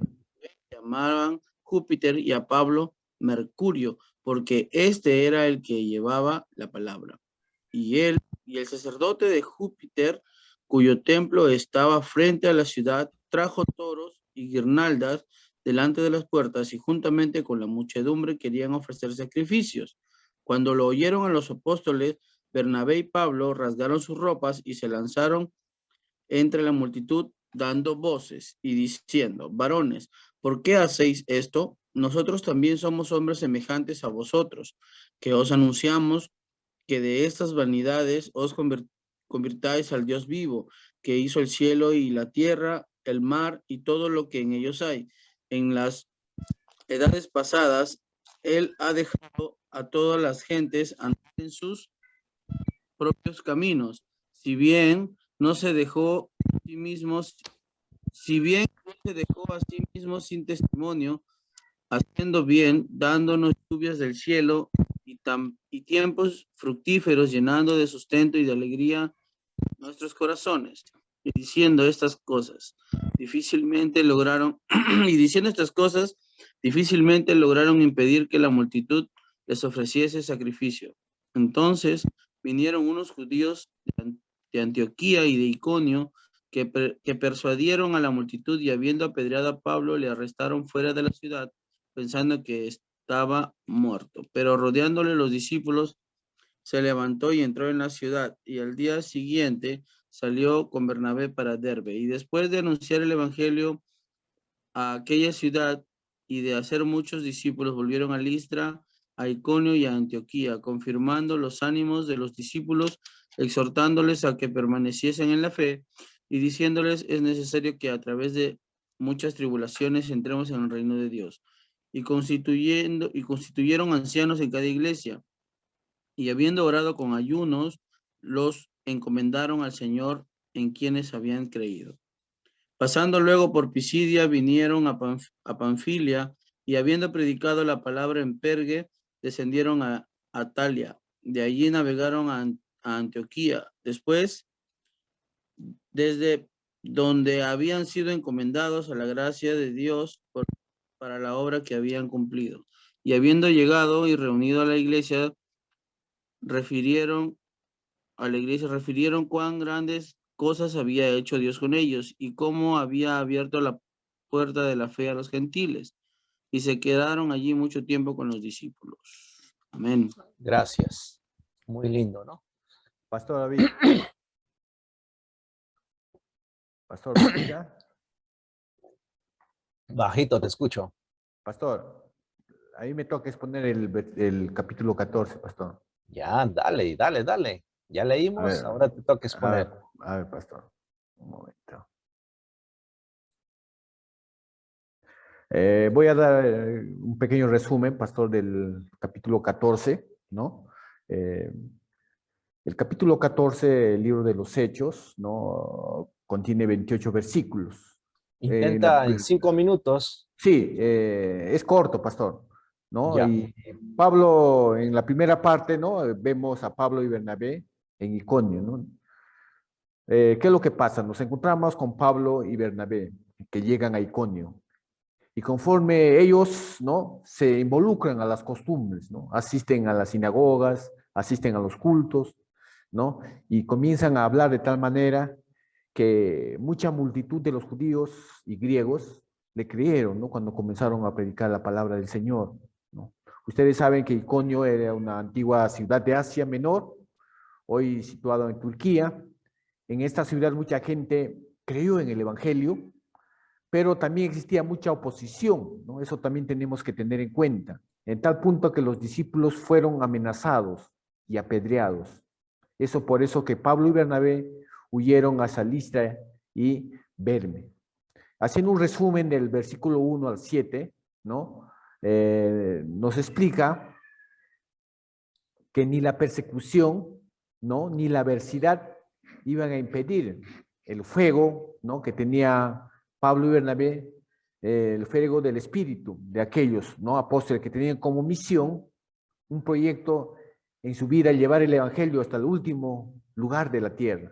llamaban Júpiter y a Pablo Mercurio, porque este era el que llevaba la palabra. Y él y el sacerdote de Júpiter, cuyo templo estaba frente a la ciudad, trajo toros y guirnaldas delante de las puertas y juntamente con la muchedumbre querían ofrecer sacrificios. Cuando lo oyeron a los apóstoles, Bernabé y Pablo rasgaron sus ropas y se lanzaron entre la multitud dando voces y diciendo, varones, ¿por qué hacéis esto? Nosotros también somos hombres semejantes a vosotros, que os anunciamos que de estas vanidades os convirtáis al Dios vivo, que hizo el cielo y la tierra, el mar y todo lo que en ellos hay. En las edades pasadas, él ha dejado a todas las gentes andar en sus propios caminos, si bien no se dejó a sí mismo, sin testimonio, haciendo bien, dándonos lluvias del cielo y tiempos fructíferos, llenando de sustento y de alegría nuestros corazones. Y diciendo estas cosas, difícilmente lograron impedir que la multitud les ofreciese sacrificio. Entonces vinieron unos judíos de Antioquía y de Iconio que persuadieron a la multitud y habiendo apedreado a Pablo le arrestaron fuera de la ciudad pensando que estaba muerto. Pero rodeándole los discípulos se levantó y entró en la ciudad y al día siguiente salió con Bernabé para Derbe. Y después de anunciar el evangelio a aquella ciudad y de hacer muchos discípulos, volvieron a Listra, a Iconio y a Antioquía, confirmando los ánimos de los discípulos, exhortándoles a que permaneciesen en la fe y diciéndoles es necesario que a través de muchas tribulaciones entremos en el reino de Dios. Y constituyeron ancianos en cada iglesia. Y habiendo orado con ayunos, los encomendaron al Señor en quienes habían creído. Pasando luego por Pisidia, vinieron a Panfilia, y habiendo predicado la palabra en Pergue, descendieron a Atalia. De allí navegaron a Antioquía. Después, desde donde habían sido encomendados a la gracia de Dios para la obra que habían cumplido. Y habiendo llegado y reunido a la iglesia, refirieron cuán grandes cosas había hecho Dios con ellos y cómo había abierto la puerta de la fe a los gentiles. Y se quedaron allí mucho tiempo con los discípulos. Amén. Gracias. Muy lindo, ¿no? Pastor David. Pastor, ¿me escucha? Bajito, te escucho. Pastor, a mí me toca exponer el capítulo 14, pastor. Ya, dale. Ya leímos, ahora te toca exponer. A ver, pastor. Un momento. Voy a dar un pequeño resumen, pastor, del capítulo 14, ¿no? El capítulo 14, el libro de los Hechos, ¿no? Contiene 28 versículos. Intenta en 5 minutos. Sí, es corto, pastor, ¿no? Ya. Y Pablo, en la primera parte, ¿no? Vemos a Pablo y Bernabé en Iconio, ¿no? ¿Qué es lo que pasa? Nos encontramos con Pablo y Bernabé, que llegan a Iconio. Y conforme ellos, ¿no? Se involucran a las costumbres, ¿no? Asisten a las sinagogas, asisten a los cultos, ¿no? Y comienzan a hablar de tal manera que mucha multitud de los judíos y griegos le creyeron, ¿no? Cuando comenzaron a predicar la palabra del Señor, ¿no? Ustedes saben que Iconio era una antigua ciudad de Asia Menor, hoy situado en Turquía. En esta ciudad mucha gente creyó en el Evangelio, pero también existía mucha oposición, ¿no? Eso también tenemos que tener en cuenta, en tal punto que los discípulos fueron amenazados y apedreados. Por eso que Pablo y Bernabé huyeron hacia Listra y Derbe. Haciendo un resumen del versículo 1 al 7, ¿no? Nos explica que ni la persecución, ¿no? Ni la adversidad iban a impedir el fuego, ¿no? Que tenía Pablo y Bernabé, el fuego del espíritu de aquellos, ¿no? Apóstoles que tenían como misión un proyecto en su vida, llevar el evangelio hasta el último lugar de la tierra.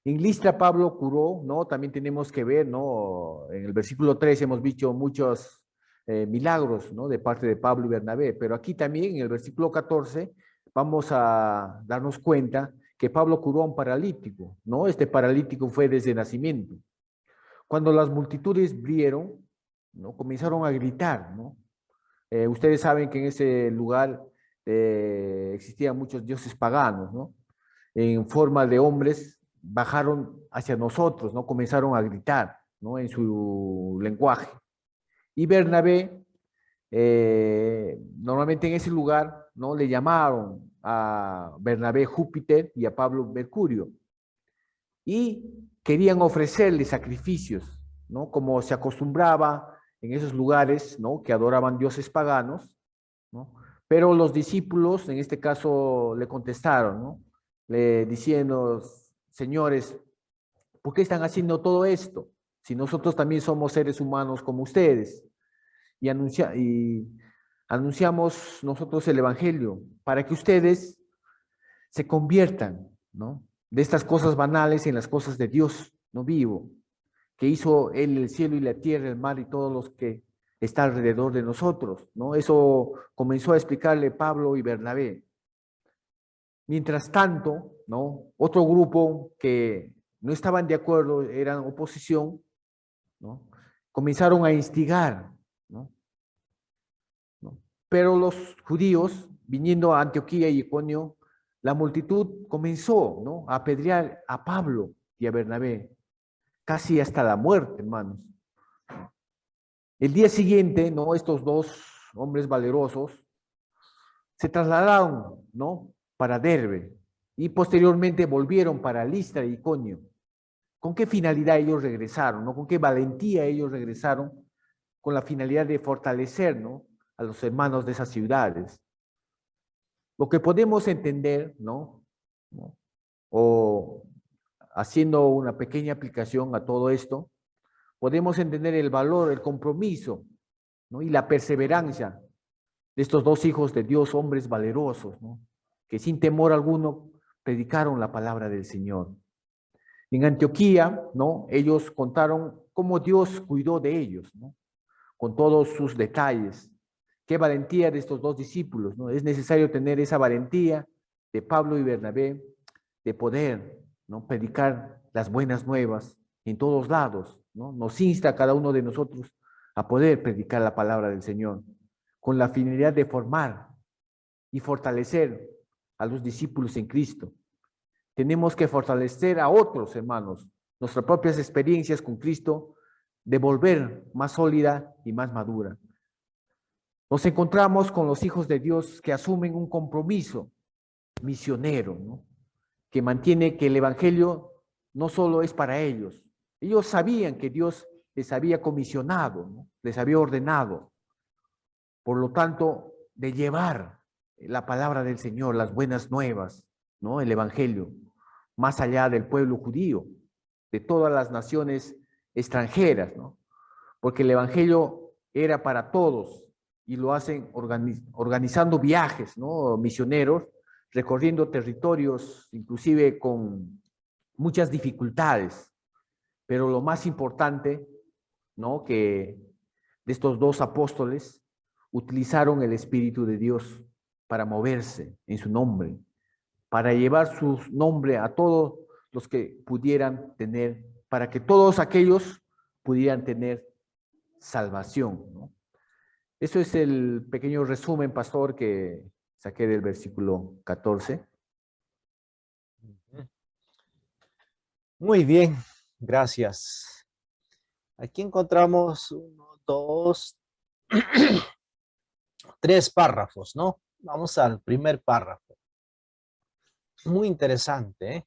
En Listra Pablo curó, ¿no? También tenemos que ver, ¿no? En el versículo 3 hemos visto muchos milagros, ¿no? De parte de Pablo y Bernabé, pero aquí también en el versículo 14 vamos a darnos cuenta que Pablo curó a un paralítico, ¿no? Este paralítico fue desde nacimiento. Cuando las multitudes vieron, ¿no? Comenzaron a gritar, ¿no? Ustedes saben que en ese lugar existían muchos dioses paganos, ¿no? En forma de hombres bajaron hacia nosotros, ¿no? Comenzaron a gritar, ¿no? En su lenguaje. Y Bernabé, normalmente en ese lugar, ¿no? Le llamaron a Bernabé Júpiter y a Pablo Mercurio. Y querían ofrecerle sacrificios, ¿no? Como se acostumbraba en esos lugares, ¿no? Que adoraban dioses paganos, ¿no? Pero los discípulos, en este caso, le contestaron, ¿no? Le diciendo, señores, ¿por qué están haciendo todo esto? Si nosotros también somos seres humanos como ustedes. Y anunciamos nosotros el evangelio para que ustedes se conviertan, ¿no? De estas cosas banales en las cosas de Dios, no vivo, que hizo Él el cielo y la tierra, el mar y todos los que está alrededor de nosotros, ¿no? Eso comenzó a explicarle Pablo y Bernabé. Mientras tanto, ¿no? Otro grupo que no estaban de acuerdo, eran oposición, ¿no? Comenzaron a instigar, ¿no? Pero los judíos, viniendo a Antioquía y Iconio, la multitud comenzó, ¿no? A apedrear a Pablo y a Bernabé, casi hasta la muerte, hermanos. El día siguiente, ¿no? Estos dos hombres valerosos se trasladaron, ¿no? Para Derbe y posteriormente volvieron para Listra y Iconio. ¿Con qué finalidad ellos regresaron, no? ¿Con qué valentía ellos regresaron? Con la finalidad de fortalecer, ¿no? A los hermanos de esas ciudades. Lo que podemos entender, ¿no? O haciendo una pequeña aplicación a todo esto, podemos entender el valor, el compromiso, ¿no? Y la perseverancia de estos dos hijos de Dios, hombres valerosos, ¿no? Que sin temor alguno predicaron la palabra del Señor. En Antioquía, ¿no? Ellos contaron cómo Dios cuidó de ellos, ¿no? Con todos sus detalles. Qué valentía de estos dos discípulos, ¿no? Es necesario tener esa valentía de Pablo y Bernabé de poder, ¿no? Predicar las buenas nuevas en todos lados, ¿no? Nos insta a cada uno de nosotros a poder predicar la palabra del Señor con la finalidad de formar y fortalecer a los discípulos en Cristo. Tenemos que fortalecer a otros hermanos, nuestras propias experiencias con Cristo, de volver más sólida y más madura. Nos encontramos con los hijos de Dios que asumen un compromiso misionero, ¿no? Que mantiene que el evangelio no solo es para ellos. Ellos sabían que Dios les había comisionado, ¿no? Les había ordenado. Por lo tanto, de llevar la palabra del Señor, las buenas nuevas, ¿no? El evangelio, más allá del pueblo judío, de todas las naciones extranjeras, ¿no? Porque el evangelio era para todos y lo hacen organizando viajes, ¿no? Misioneros, recorriendo territorios, inclusive con muchas dificultades. Pero lo más importante, ¿no? Que de estos dos apóstoles utilizaron el Espíritu de Dios para moverse en su nombre, para llevar su nombre a todos los que pudieran tener, para que todos aquellos pudieran tener salvación, ¿no? Eso es el pequeño resumen, pastor, que saqué del versículo 14. Muy bien, gracias. Aquí encontramos 1, 2, 3 párrafos, ¿no? Vamos al primer párrafo. Muy interesante, ¿eh?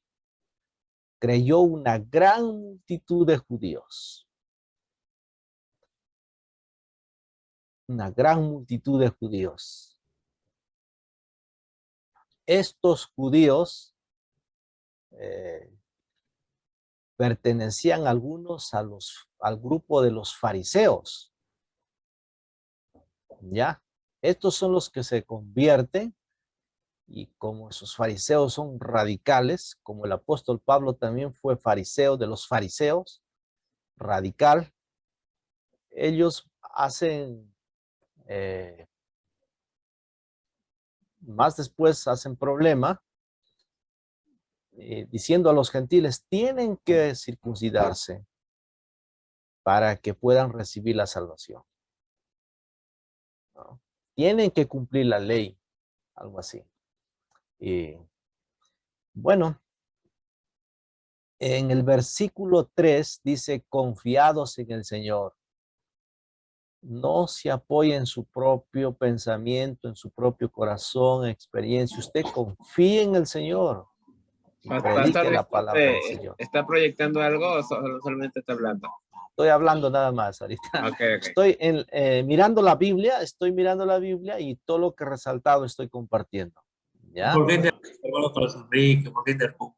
Creyó una gran multitud de judíos. Una gran multitud de judíos. estos judíos pertenecían algunos al grupo de los fariseos. ¿Ya? Estos son los que se convierten, y como esos fariseos son radicales, como el apóstol Pablo también fue fariseo de los fariseos, radical, ellos hacen, más después hacen problema, diciendo a los gentiles, tienen que circuncidarse para que puedan recibir la salvación, ¿no? Tienen que cumplir la ley, algo así. Y bueno, en el versículo 3 dice, confiados en el Señor. No se apoye en su propio pensamiento, en su propio corazón, experiencia. Usted confíe en el Señor. Y predique Pastor, la palabra del Señor. ¿está proyectando algo o solamente está hablando? Estoy hablando nada más ahorita. Okay. Estoy mirando la Biblia, y todo lo que he resaltado estoy compartiendo. ¿Ya? ¿Por qué interrumpo, profesor Enrique? ¿Por qué interrumpo?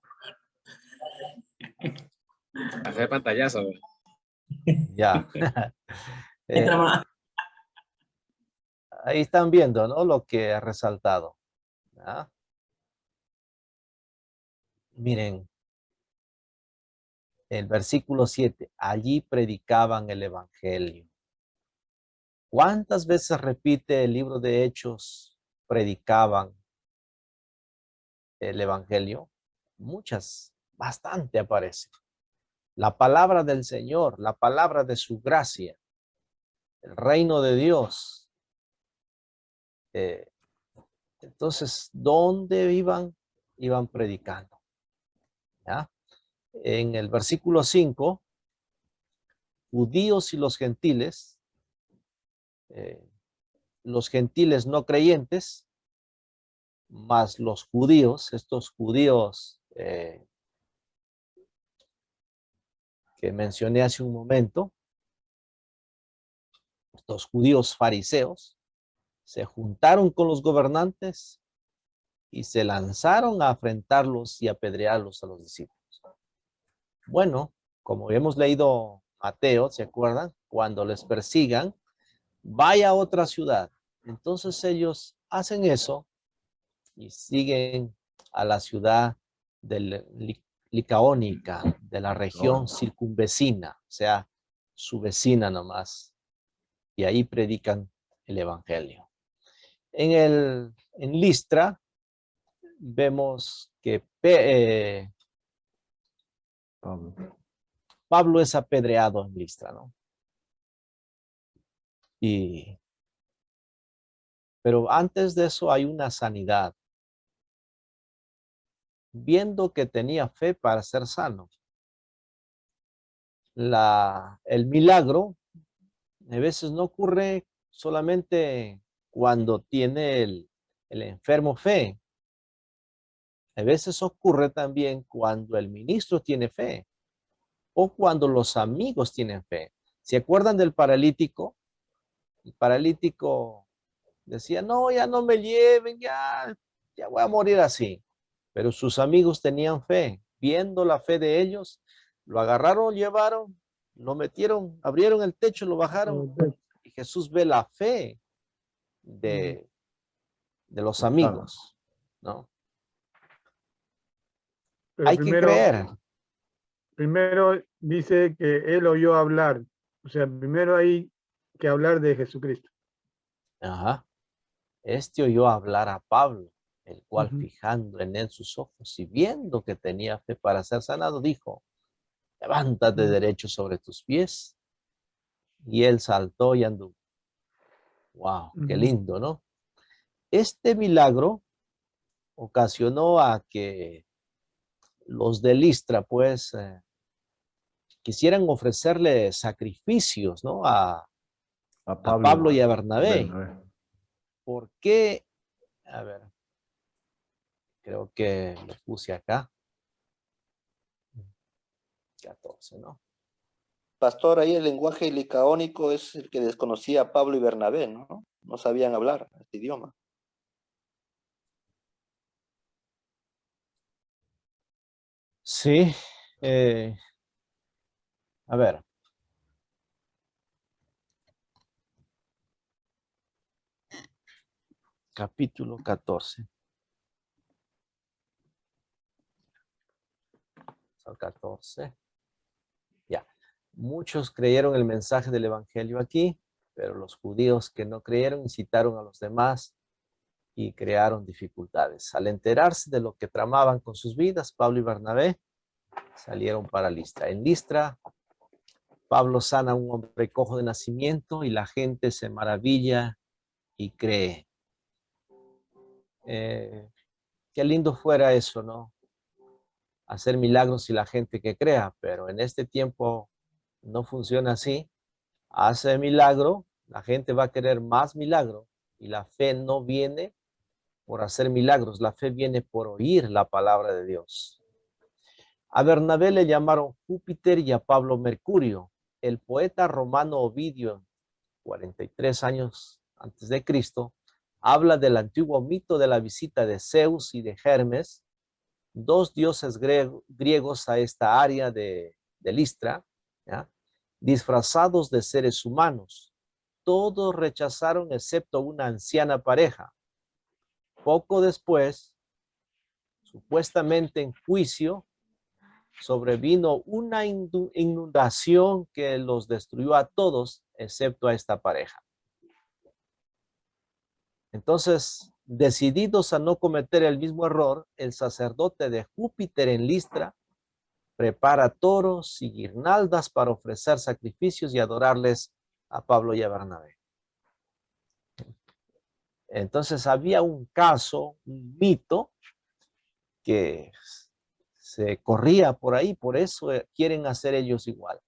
Hacer pantallazo. Ya. Ahí están viendo, ¿no? Lo que he resaltado. ¿Ya? Miren, el versículo 7, allí predicaban el evangelio. ¿Cuántas veces repite el libro de Hechos, predicaban el evangelio? Muchas, bastante aparece. La palabra del Señor, la palabra de su gracia, el reino de Dios. Entonces, ¿dónde iban? Iban predicando. ¿Ya? En el versículo 5, judíos y los gentiles no creyentes, más los judíos, estos judíos que mencioné hace un momento, estos judíos fariseos, se juntaron con los gobernantes y se lanzaron a afrentarlos y apedrearlos a los discípulos. Bueno, como hemos leído Mateo, ¿se acuerdan? Cuando les persigan, vaya a otra ciudad. Entonces ellos hacen eso y siguen a la ciudad de Licaónica, de la región circunvecina, o sea, su vecina nomás. Y ahí predican el evangelio. En Listra vemos que Pablo es apedreado en Listra, ¿no? Pero antes de eso hay una sanidad. Viendo que tenía fe para ser sano. El milagro a veces no ocurre solamente cuando tiene el enfermo fe. A veces ocurre también cuando el ministro tiene fe o cuando los amigos tienen fe. ¿Se acuerdan del paralítico? El paralítico decía, no, ya no me lleven, ya voy a morir así. Pero sus amigos tenían fe. Viendo la fe de ellos, lo agarraron, llevaron, lo metieron, abrieron el techo, lo bajaron. Y Jesús ve la fe de los amigos, ¿no? Pero Hay que creer. Primero dice que él oyó hablar. O sea, primero hay que hablar de Jesucristo. Ajá. Este oyó hablar a Pablo, el cual fijando en él sus ojos y viendo que tenía fe para ser sanado, dijo, levántate derecho sobre tus pies. Y él saltó y anduvo. Wow, qué lindo, ¿no? Este milagro ocasionó a que los de Listra, pues, quisieran ofrecerle sacrificios, ¿no? A Pablo y a Bernabé. ¿Por qué? A ver, creo que lo puse acá. 14, ¿no? Pastor, ahí el lenguaje licaónico es el que desconocía Pablo y Bernabé, ¿no? No sabían hablar este idioma. Sí. A ver. Capítulo 14. Al 14. Ya. Muchos creyeron el mensaje del evangelio aquí, pero los judíos que no creyeron incitaron a los demás y crearon dificultades. Al enterarse de lo que tramaban con sus vidas, Pablo y Bernabé salieron para Listra. En Listra, Pablo sana a un hombre cojo de nacimiento y la gente se maravilla y cree. Qué lindo fuera eso, ¿no? Hacer milagros y la gente que crea, pero en este tiempo no funciona así. Hace milagro, la gente va a querer más milagro y la fe no viene por hacer milagros, la fe viene por oír la palabra de Dios. A Bernabé le llamaron Júpiter y a Pablo Mercurio. El poeta romano Ovidio, 43 años antes de Cristo, habla del antiguo mito de la visita de Zeus y de Hermes, dos dioses griegos a esta área de Listra, ¿ya? Disfrazados de seres humanos. Todos rechazaron excepto una anciana pareja. Poco después, supuestamente en juicio, sobrevino una inundación que los destruyó a todos, excepto a esta pareja. Entonces, decididos a no cometer el mismo error, el sacerdote de Júpiter en Listra prepara toros y guirnaldas para ofrecer sacrificios y adorarles a Pablo y a Bernabé. Entonces había un caso, un mito que se corría por ahí, por eso quieren hacer ellos igual.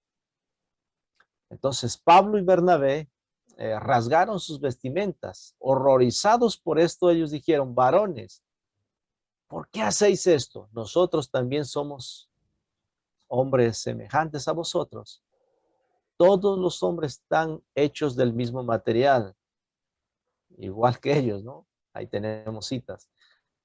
Entonces Pablo y Bernabé rasgaron sus vestimentas. Horrorizados por esto, ellos dijeron: varones, ¿por qué hacéis esto? Nosotros también somos hombres semejantes a vosotros. Todos los hombres están hechos del mismo material, igual que ellos, ¿no? Ahí tenemos citas.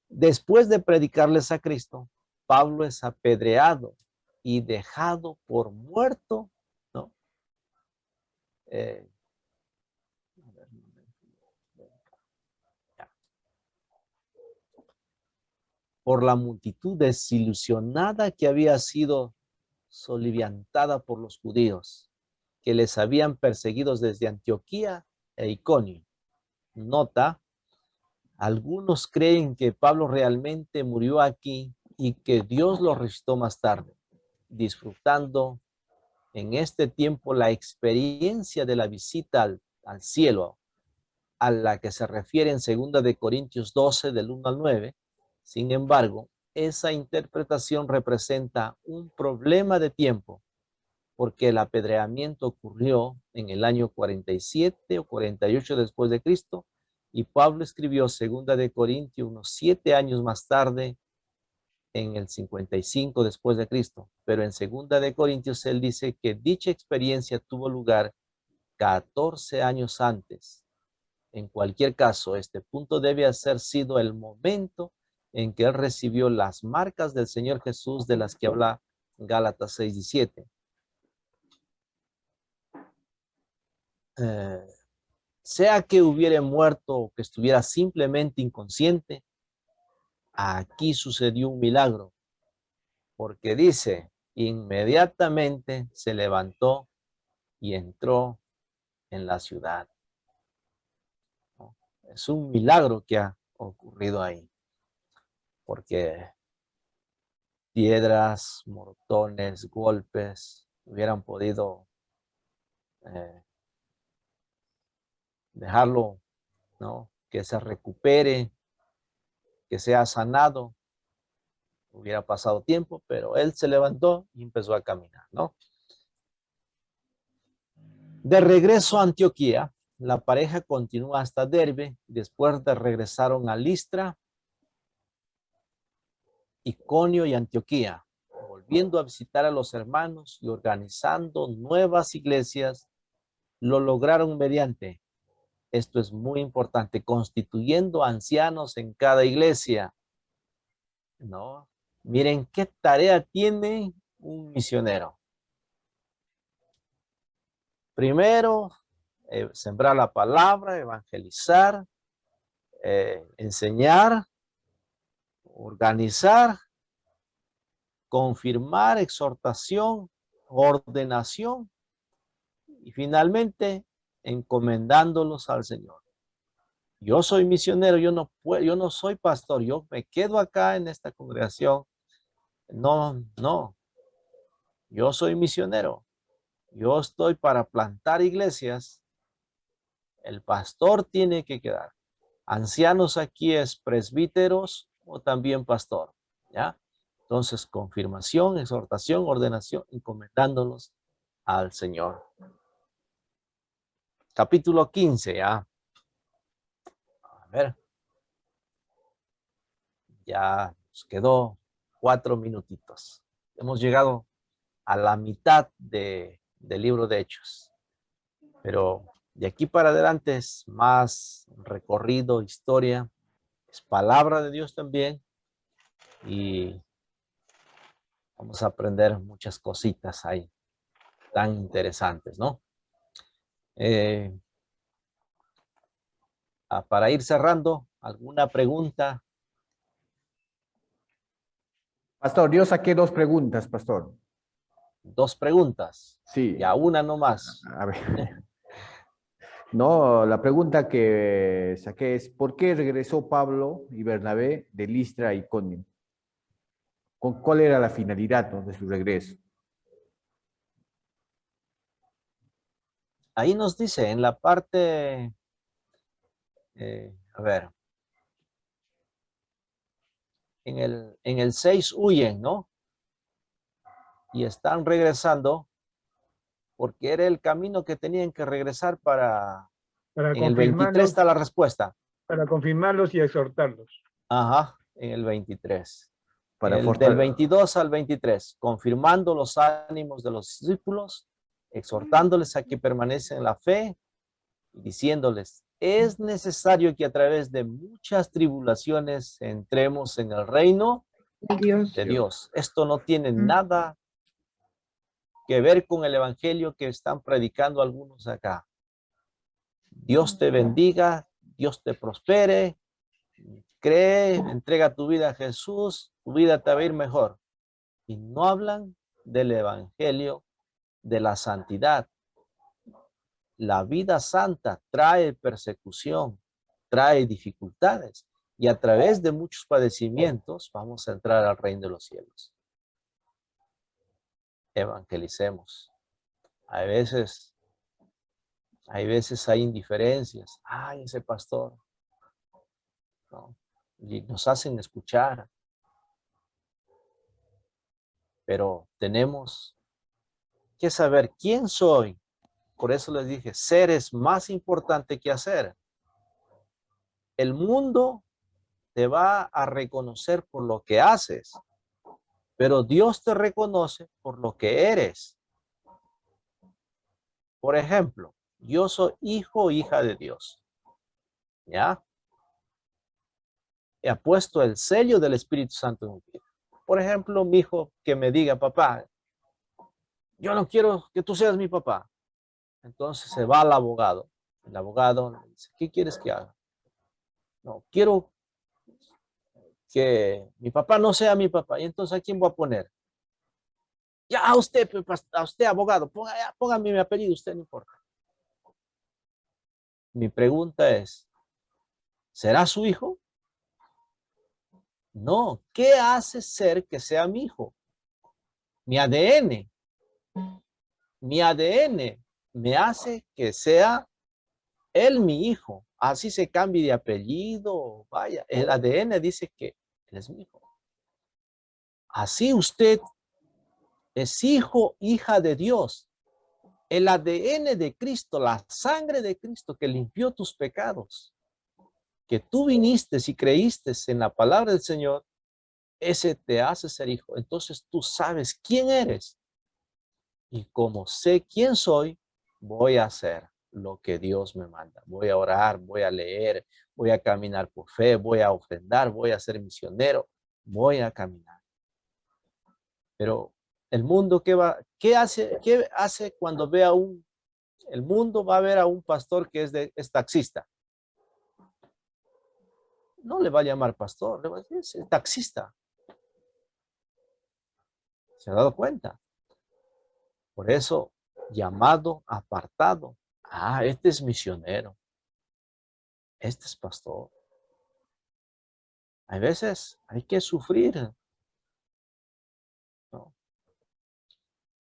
Después de predicarles a Cristo, Pablo es apedreado y dejado por muerto, ¿no? Por la multitud desilusionada que había sido soliviantada por los judíos, que les habían perseguido desde Antioquía e Iconio. Nota: algunos creen que Pablo realmente murió aquí y que Dios lo resucitó más tarde, disfrutando en este tiempo la experiencia de la visita al cielo, a la que se refiere en 2 de Corintios 12, del 1 al 9. Sin embargo, esa interpretación representa un problema de tiempo, porque el apedreamiento ocurrió en el año 47 o 48 después de Cristo, y Pablo escribió 2 de Corintios unos 7 años más tarde, en el 55 después de Cristo. Pero en 2 de Corintios él dice que dicha experiencia tuvo lugar 14 años antes. En cualquier caso, este punto debe haber sido el momento en que él recibió las marcas del Señor Jesús de las que habla Gálatas 6:17. Sea que hubiera muerto o que estuviera simplemente inconsciente, aquí sucedió un milagro, porque dice: inmediatamente se levantó y entró en la ciudad. Es un milagro que ha ocurrido ahí, porque piedras, mortones, golpes hubieran podido dejarlo, ¿no? Que se recupere, que sea sanado. Hubiera pasado tiempo, pero él se levantó y empezó a caminar, ¿no? De regreso a Antioquía, la pareja continúa hasta Derbe. Después regresaron a Listra, Iconio y Antioquía, volviendo a visitar a los hermanos y organizando nuevas iglesias. Lo lograron mediante, esto es muy importante, constituyendo ancianos en cada iglesia, ¿no? Miren qué tarea tiene un misionero. Primero, sembrar la palabra, evangelizar, enseñar, organizar, confirmar, exhortación, ordenación y finalmente encomendándolos al Señor. Yo soy misionero, yo no soy pastor, yo me quedo acá en esta congregación. No, yo soy misionero. Yo estoy para plantar iglesias. El pastor tiene que quedar. Ancianos aquí es presbíteros o también pastor, ¿ya? Entonces, confirmación, exhortación, ordenación, encomendándolos al Señor. Capítulo 15, ¿ya? A ver. Ya nos quedó 4 minutitos. Hemos llegado a la mitad del libro de Hechos. Pero de aquí para adelante es más recorrido, historia, es palabra de Dios también. Y vamos a aprender muchas cositas ahí, tan interesantes, ¿no? Para ir cerrando, ¿alguna pregunta? Pastor, yo saqué 2 preguntas, pastor. 2 preguntas. Sí. Ya una nomás. A ver. No, la pregunta que saqué es, ¿por qué regresó Pablo y Bernabé de Listra y Iconio? ¿Cuál era la finalidad, ¿no?, de su regreso? Ahí nos dice en la parte, a ver, en el 6 huyen, ¿no? Y están regresando porque era el camino que tenían que regresar para en el 23 está la respuesta. Para confirmarlos y exhortarlos. Ajá, en el 23. Para Del 22 al 23, confirmando los ánimos de los discípulos, exhortándoles a que permanecen en la fe y diciéndoles, es necesario que a través de muchas tribulaciones entremos en el reino de Dios. Esto no tiene nada que ver con el evangelio que están predicando algunos acá. Dios te bendiga, Dios te prospere, cree, entrega tu vida a Jesús, tu vida te va a ir mejor. Y no hablan del evangelio de la santidad. La vida santa trae persecución, trae dificultades y a través de muchos padecimientos vamos a entrar al reino de los cielos. Evangelicemos. Hay veces hay indiferencias. Ay, ese pastor. ¿No? Y nos hacen escuchar. Pero tenemos que saber quién soy. Por eso les dije, ser es más importante que hacer. El mundo te va a reconocer por lo que haces, pero Dios te reconoce por lo que eres. Por ejemplo, yo soy hijo o hija de Dios. ¿Ya? He puesto el sello del Espíritu Santo en mi vida. Por ejemplo, mi hijo que me diga, papá, yo no quiero que tú seas mi papá. Entonces se va al abogado. El abogado le dice, ¿qué quieres que haga? No, quiero que mi papá no sea mi papá. Y entonces, ¿a quién voy a poner? Ya, a usted, abogado, póngame mi apellido, usted no importa. Mi pregunta es, ¿será su hijo? No, ¿qué hace ser que sea mi hijo? Mi ADN. Mi ADN me hace que sea él mi hijo. Así se cambie de apellido, vaya, el ADN dice que él es mi hijo. Así usted es hijo, hija de Dios. El ADN de Cristo, la sangre de Cristo que limpió tus pecados, que tú viniste y creíste en la palabra del Señor, ese te hace ser hijo. Entonces tú sabes quién eres. Y como sé quién soy, voy a hacer lo que Dios me manda. Voy a orar, voy a leer, voy a caminar por fe, voy a ofrendar, voy a ser misionero, voy a caminar. Pero el mundo, ¿qué hace cuando ve el mundo va a ver a un pastor que es taxista? No le va a llamar pastor, le va a decir, es taxista. ¿Se ha dado cuenta? Por eso, llamado, apartado. Ah, este es misionero. Este es pastor. Hay veces hay que sufrir, ¿no?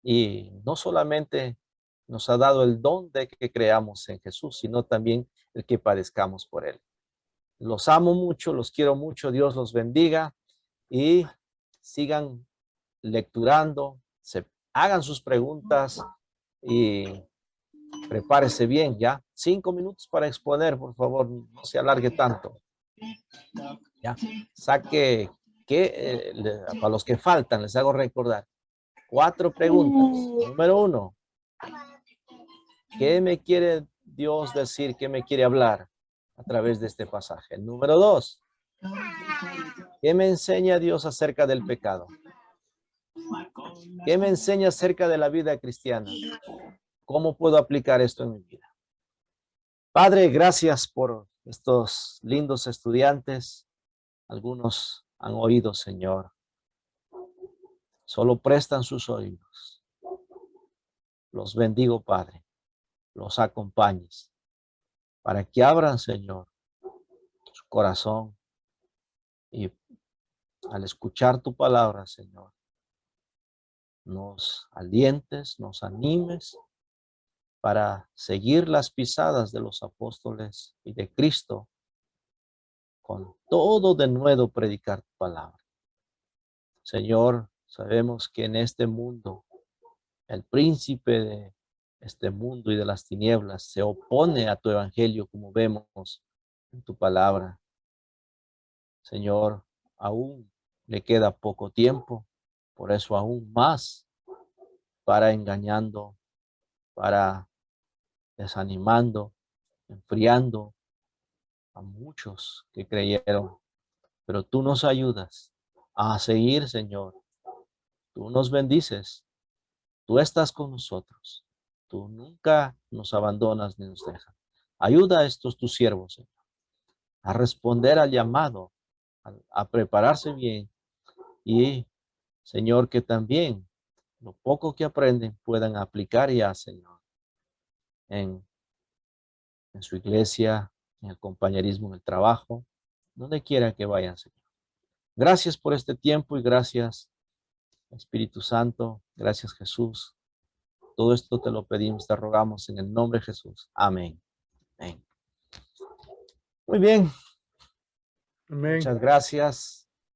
Y no solamente nos ha dado el don de que creamos en Jesús, sino también el que padezcamos por Él. Los amo mucho, los quiero mucho, Dios los bendiga y sigan lecturando, hagan sus preguntas y prepárese bien, ¿ya? 5 minutos para exponer, por favor, no se alargue tanto. ¿Ya? Saque, para los que faltan, les hago recordar, 4 preguntas. Número 1, ¿qué me quiere Dios decir? ¿Qué me quiere hablar a través de este pasaje? Número 2, ¿qué me enseña Dios acerca del pecado? ¿Qué me enseña acerca de la vida cristiana? ¿Cómo puedo aplicar esto en mi vida? Padre, gracias por estos lindos estudiantes. Algunos han oído, Señor. Solo prestan sus oídos. Los bendigo, Padre. Los acompañes para que abran, Señor, su corazón y al escuchar tu palabra, Señor, nos alientes, nos animes para seguir las pisadas de los apóstoles y de Cristo, con todo de nuevo predicar tu palabra. Señor, sabemos que en este mundo, el príncipe de este mundo y de las tinieblas se opone a tu evangelio, como vemos en tu palabra. Señor, aún le queda poco tiempo, por eso aún más para engañando, para desanimando, enfriando a muchos que creyeron. Pero tú nos ayudas a seguir, Señor. Tú nos bendices. Tú estás con nosotros. Tú nunca nos abandonas ni nos dejas. Ayuda a estos tus siervos, Señor, a responder al llamado, a prepararse bien y, Señor, que también lo poco que aprenden puedan aplicar ya, Señor, en su iglesia, en el compañerismo, en el trabajo, donde quiera que vayan, Señor. Gracias por este tiempo y gracias, Espíritu Santo. Gracias, Jesús. Todo esto te lo pedimos, te rogamos en el nombre de Jesús. Amén. Amén. Muy bien. Amén. Muchas gracias.